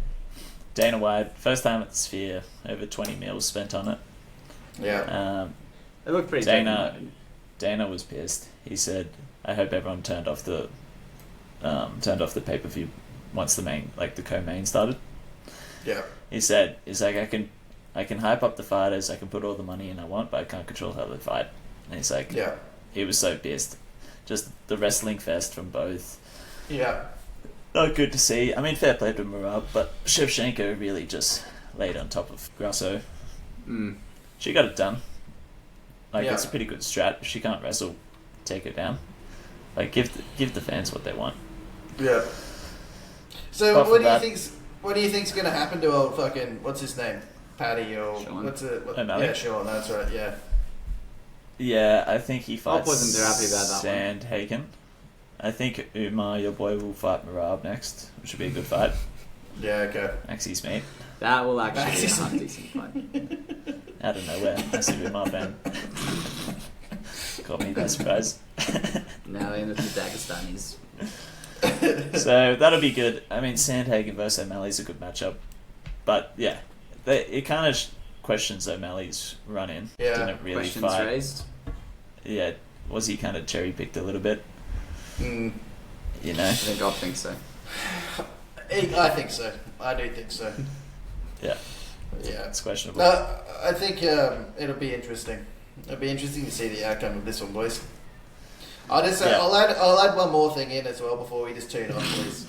Dana White, first time at the Sphere, over 20 mils spent on it. Yeah. It looked pretty. Dana was pissed. He said, "I hope everyone turned off the pay-per-view once the co-main started." Yeah. He said, "He's like, I can hype up the fighters, I can put all the money in I want, but I can't control how they fight." And he's like, yeah. He was so pissed. Just the wrestling fest from both. Yeah. Not good to see. I mean, fair play to Murdoch, but Shevchenko really just laid on top of Grasso. She got it done. It's a pretty good strat. If she can't wrestle, take her down. Give the fans what they want. Yeah. So what do you think's going to happen to old fucking what's his name? Paddy or Sean. Yeah, Sean. That's right. Yeah. Yeah, I think he fights wasn't too happy about that Sandhagen. I think Umar, your boy, will fight Marab next, which would be a good fight. Yeah, okay. Maxi's mate. That will actually be a half decent fight. Out of nowhere, massive Umar fan. Caught me by surprise. Now in with the Dagestanis. So that'll be good. I mean, Sandhagen versus O'Malley's a good matchup, but yeah, it kind of questions O'Malley's run-in. Yeah. Didn't really Questions fight. raised. Yeah, was he kind of cherry-picked a little bit? Mm. You know? I think so. I think so. I do think so. Yeah. Yeah. It's questionable. I think it'll be interesting. It'll be interesting to see the outcome of this one, boys. I'll add one more thing in as well before we just tune off, please.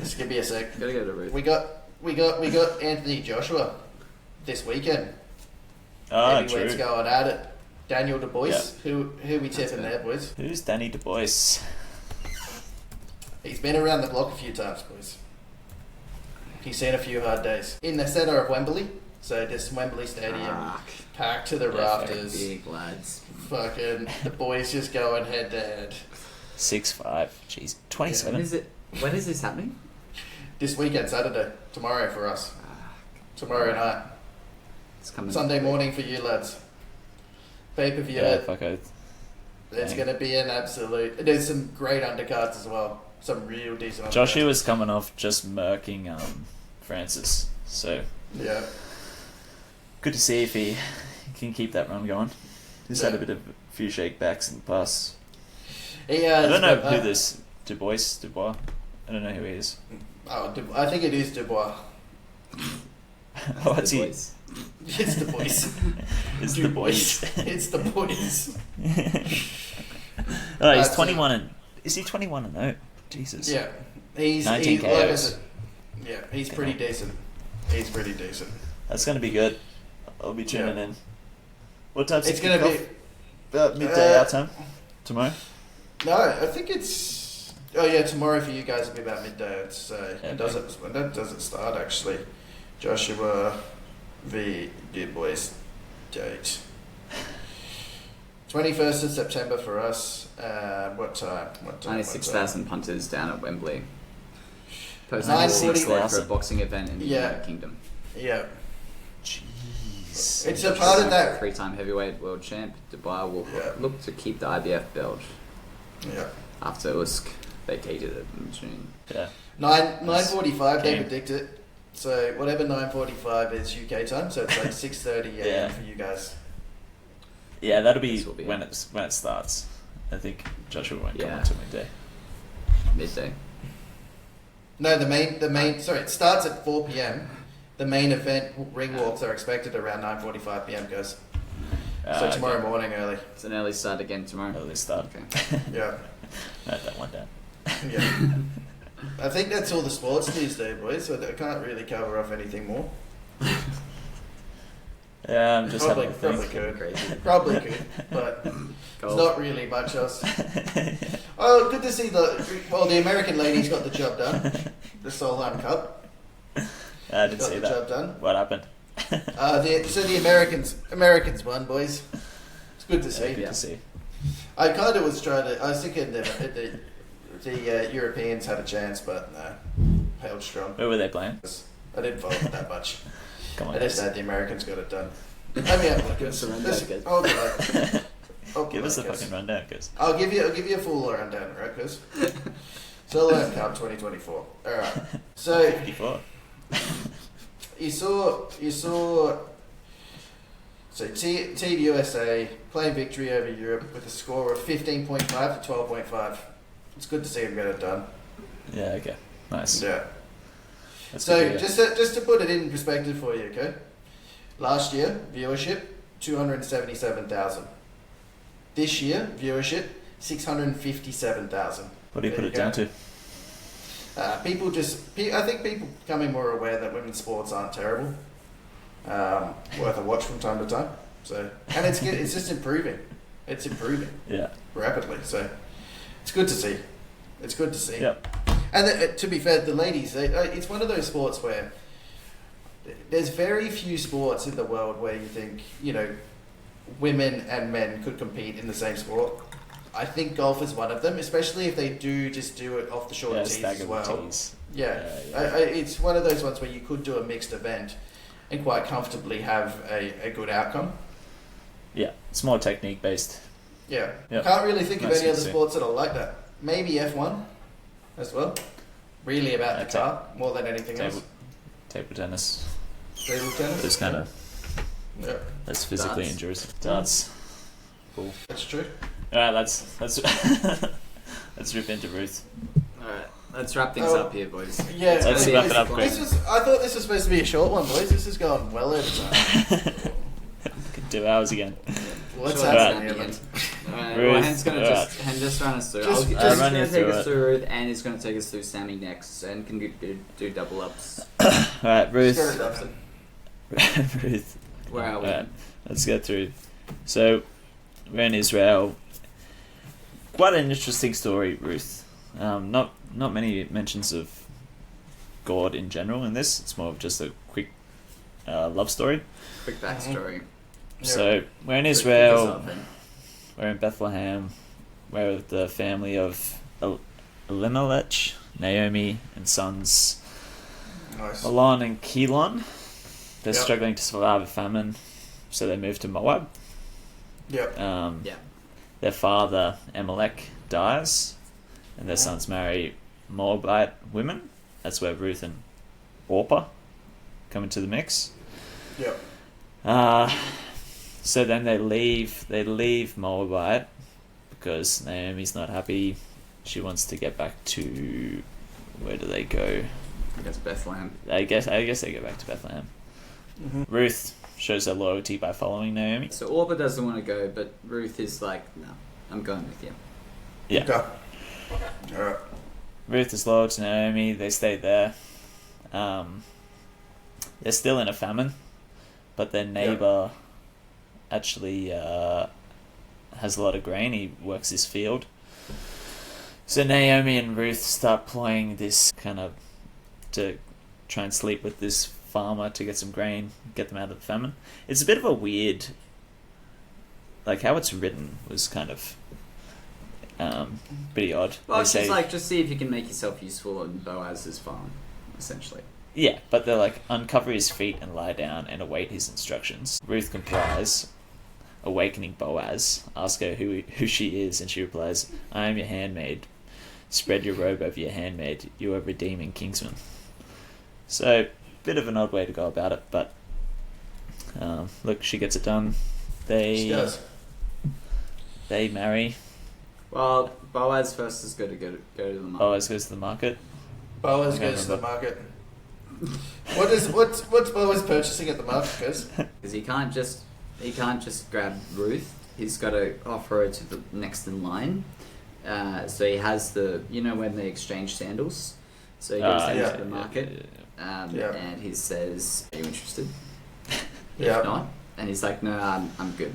Just give me a sec. Gotta go to Ruth. We got Anthony Joshua this weekend. True. Going at it. Daniel Du Bois. Who we tipping there, boys? Who's Danny Du Bois? He's been around the block a few times, boys. He's seen a few hard days. In the centre of Wembley, so this Wembley Stadium, packed to the rafters. Big lads. Fucking the boys just going head to head. 6'5". Jeez, 27. When is this happening? This weekend, Saturday. Tomorrow for us. Tomorrow night. It's coming. Sunday morning for you lads. Pay-per-view. Yeah, fuck oath. It's going to be an absolute... There's some great undercards as well. Some real decent undercards. Joshua was coming off just murking Francis, so... Yeah. Good to see if he can keep that run going. He's had a bit of a few shakebacks in the past. I don't know who this Dubois. I don't know who he is. I think it is Dubois. What's he? It's the boys. It's the boys. It's the boys. Oh, he's 21 and... Is he 21 and 0? Jesus. Yeah. He's 19 KOs. He's pretty decent. He's pretty decent. That's going to be good. I'll be tuning in. What time's it's going to be... About midday our time? Tomorrow? No, I think it's... Oh yeah, tomorrow for you guys will be about midday. When does it start actually? Joshua v. Du Bois date. 21st of September for us. What time? 96,000 punters down at Wembley. Post 96,000 for a boxing event in the United Kingdom. Yeah. Jeez. It's a part of that. 3-time heavyweight world champ. Dubai will look to keep the IBF belt. Yeah. After Usyk vacated it in June. Yeah. 9:45. They predict it. So whatever 9:45 is UK time. So it's like 6:30 a.m. for you guys. Yeah, that'll be when it starts. I think Joshua won't come until midday. Midday. No, the main. Sorry, it starts at 4 p.m. The main event ring walks are expected around 9:45 p.m. guys. So tomorrow morning early. It's an early start again tomorrow. Early start. Okay. Yeah. Note that one down. Yeah. I think that's all the sports news there, boys. So I can't really cover off anything more. Yeah, I'm just probably could, but it's not really much else. Oh, good to see the American ladies got the job done. The Solheim Cup. I didn't see that. Got the job done. What happened? So the Americans won, boys. It's good to see. Good to see. I kind of was I was thinking the Europeans had a chance, but no, held strong. Who were they playing? I didn't follow it that much. Come on, I just said the Americans got it done. Let me have a look. Give us a fucking rundown, cause I'll give you a full rundown, right? Cause Solheim Cup 2024. All right. So 54. you saw. So Team USA playing victory over Europe with a score of 15.5 to 12.5. It's good to see them get it done. Yeah. Okay. Nice. Yeah. That's So just to put it in perspective for you, okay? Last year viewership 277,000. This year viewership 657,000. What do you put it down to? I think people becoming more aware that women's sports aren't terrible. Worth a watch from time to time. So, and it's just improving. It's improving. Yeah. Rapidly. So, it's good to see. It's good to see. Yep. And to be fair, the ladies, it's one of those sports where there's very few sports in the world where you think, women and men could compete in the same sport. I think golf is one of them, especially if they do it off the shorter tees as well. Yeah. It's one of those ones where you could do a mixed event and quite comfortably have a good outcome. Yeah, it's more technique based. Yeah. Yep. Can't really think of Nice any to other see. sports that are like that. Maybe F1 as well. Really about the car more than anything else. Table tennis. Table tennis. Those kind of. Yeah. That's physically Darts. injurious. Darts. Cool. That's true. All right, let's let's rip into Ruth. Alright, let's wrap things up here, boys. Yeah. Let's wrap it up quick. I thought this was supposed to be a short one, boys. This has gone well over time. 2 hours again. What's Sure, happening? that's Ian? Well, Hen's gonna just run us through. Just He's run gonna you take through us it. through Ruth, and he's gonna take us through Sammy next, and can do double ups. All right, Ruth. Just get it done. Ruth. Where are we? All right, let's go through. So, we're in Israel. Quite an interesting story, Ruth. Not many mentions of God in general in this. It's more of just a quick love story. Quick backstory. So, we're in Quick Israel. figures up, We're in Bethlehem. We're with the family of Elimelech, Naomi, and sons Nice. Malon and Kelon. They're Yep. struggling to survive a famine, so they move to Moab. Yep. Yeah. Their father, Amalek, dies, and their sons marry Moabite women. That's where Ruth and Orpah come into the mix. Yep. So then they leave Moabite because Naomi's not happy. She wants to get back to, where do they go? I guess Bethlehem. I guess they go back to Bethlehem. Mm-hmm. Ruth shows her loyalty by following Naomi. So Orpah doesn't want to go, but Ruth is like, no, I'm going with you. Yeah. Okay. Alright. Ruth is loyal to Naomi. They stay there. They're still in a famine, but their neighbor actually has a lot of grain. He works his field. So Naomi and Ruth start playing this kind of to try and sleep with this farmer to get some grain, get them out of the famine. It's a bit of a weird, like how it's written was kind of pretty odd. Well, They it's say, just like, just see if you can make yourself useful on Boaz's farm, essentially. Yeah, but they're like, uncover his feet and lie down and await his instructions. Ruth complies. Awakening Boaz, ask her who she is, and she replies, I am your handmaid. Spread your robe over your handmaid. You are redeeming kingsman. So, bit of an odd way to go about it, but look, she gets it done. She does. They marry. Well, Boaz first is going to go to the market. Boaz goes to the market. Boaz goes to the market. What's Boaz purchasing at the market, guys? Because he can't just grab Ruth. He's got to offer her to the next in line. So he has when they exchange sandals. So he goes down to the market, and he says, "Are you interested?" If not, and he's like, "No, I'm good."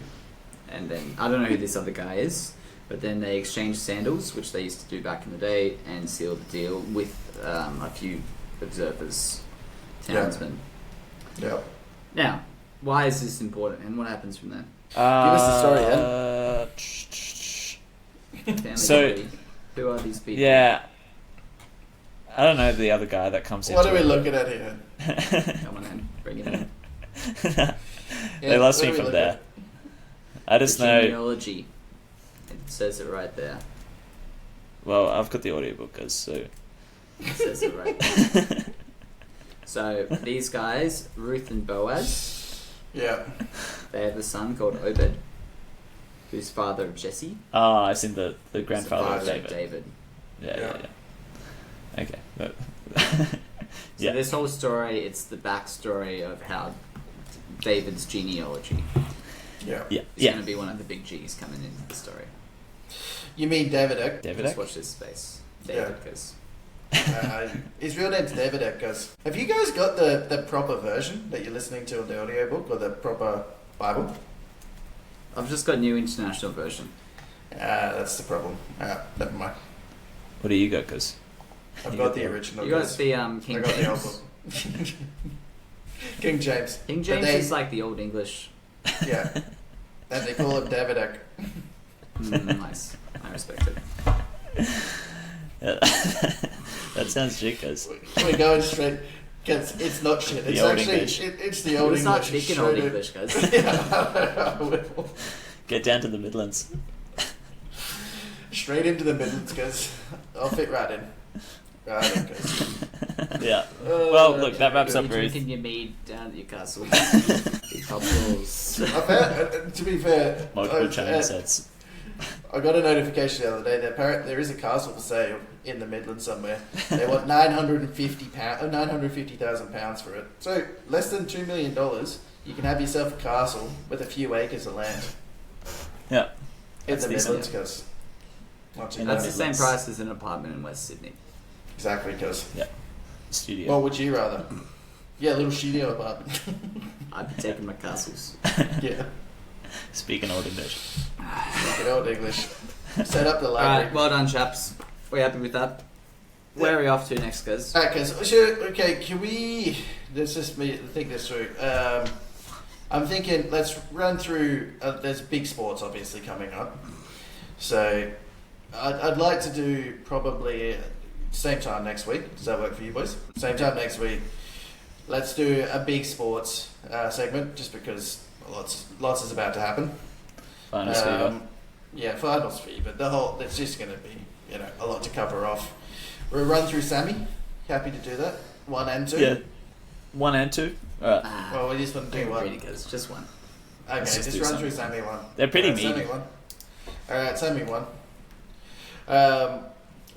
And then I don't know who this other guy is, but then they exchange sandals, which they used to do back in the day, and seal the deal with a few observers, townsmen. Yeah. Now, why is this important, and what happens from there? Give us the story, Family So- tree. Who are these people? Yeah. I don't know the other guy that comes in. What are we looking at here? Come on in, bring it in. They lost what me are we from looking there. at? I just The know. genealogy. It says it right there. Well, I've got the audiobook, so. It says it right there. So these guys, Ruth and Boaz, Yeah. they have a son called Obed, who's father of Jesse. Ah, I've seen the grandfather of Father David. Yeah. Okay. So this whole story, it's the backstory of how David's genealogy Yeah. is going to be one of the big G's coming into the story. You mean David Just watch this space. David goes. His real name's David Eckers. Have you guys got the proper version that you're listening to on the audiobook, or the proper Bible? I've just got New International Version. That's the problem. Never mind. What do you got, Cuz? I've got the original. You got guys. the I King got the old James. book. King James. King James is like the Old English. Yeah. And they call him David Eck. Nice. I respect it. That sounds shit, Cuz. We're going straight, because it's not shit. It's old actually English. it's the old It's not English. speaking Old English, guys. Get down to the Midlands. Straight into the Midlands, guys. I'll fit right in. Right in, guys. Yeah. Well, look, that wraps up You're Ruth. drinking your mead down at your castle. Big couples. I've heard, to be fair, Multiple channel sets. I got a notification the other day that apparently there is a castle for sale in the Midlands somewhere. They want £950,000 for it. So less than $2 million, you can have yourself a castle with a few acres of land Yeah. in That's the decent. Midlands, because And That's the same Midlands. price as an apartment in West Sydney. exactly, because Studio. what would you rather? Yeah, a little studio apartment. I'd be taking my castles. Yeah, Speaking Old English. good old English. Set up the library. Alright, well done, chaps. We're happy with that. Where are we off to next, guys? Alright, guys. Okay, can we? Let's just think this through. I'm thinking. Let's run through. There's big sports obviously coming up, so I'd like to do probably same time next week. Does that work for you boys? Same time next week. Let's do a big sports segment, just because lots is about to happen. Finals fever. Yeah, finals fever. The whole. It's just going to be a lot to cover off. We'll run through Sammy. Happy to do that. 1 and 2. Yeah. 1 and 2. Alright. Well, we just want to do one. Really, guys. Just one. Okay, Let's just just do run Sammy. through Sammy 1. They're pretty Alright, Sammy meaty. 1. Alright, Sammy 1.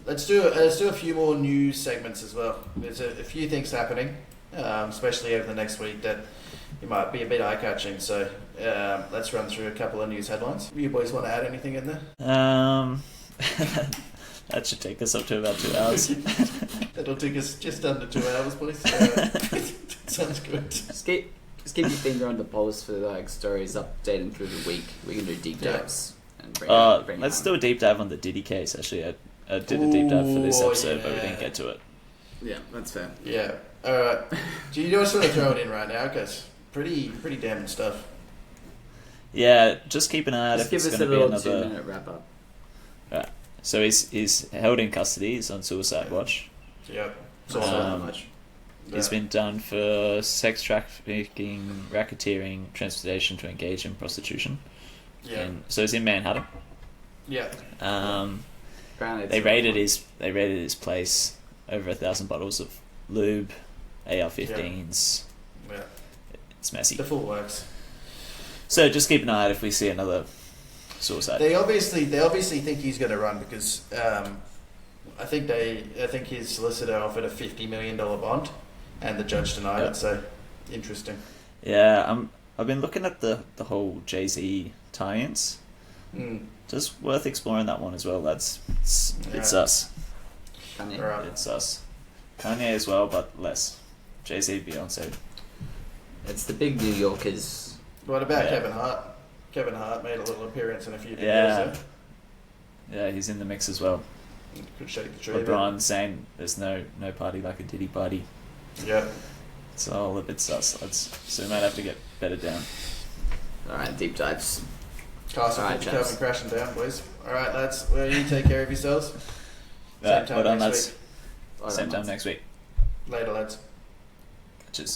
Let's do a few more news segments as well. There's a few things happening, especially over the next week, that you might be a bit eye-catching. So let's run through a couple of news headlines. You boys want to add anything in there? That should take us up to about 2 hours. That'll take us just under 2 hours, boys. Sounds good. Just keep your finger on the pulse for like stories updating through the week. We can do deep dives and bring Let's do a deep dive on the Diddy case. Actually, I did a deep dive for this episode, but we didn't get to it. Yeah, that's fair. Yeah. Alright. Do you just want to throw it in right now? Because pretty damning stuff. Yeah, just keep an eye out Just if give it's us a going to be little another. 2-minute wrap up. Right. So he's held in custody. He's on suicide watch. Yep. So Um, not much. He's been done for sex trafficking, racketeering, transportation to engage in prostitution. Yeah. And so he's in Manhattan. Yeah. They raided his place. Over 1,000 bottles of lube, AR-15s. Yeah. It's messy. The full works. So just keep an eye out if we see another suicide. They obviously think he's going to run because I think his solicitor offered a $50 million bond, and the judge denied it. So interesting. Yeah, I've been looking at the whole Jay-Z tie-ins. Just worth exploring that one as well. It's us. Kanye. Right. It's us. Kanye as well, but less. Jay-Z, Beyonce. It's the big New Yorkers. What about Kevin Hart? Kevin Hart made a little appearance in a few videos. Yeah. Yeah, he's in the mix as well. Could shake the tree. LeBron saying there's no party like a Diddy party. Yeah. It's all a bit sus. So we might have to get better down. Alright, deep dives. Castle Alright, coming crashing down, boys. Alright, lads. Well, you take care of yourselves. Same time next week. Same time next week. Later, lads.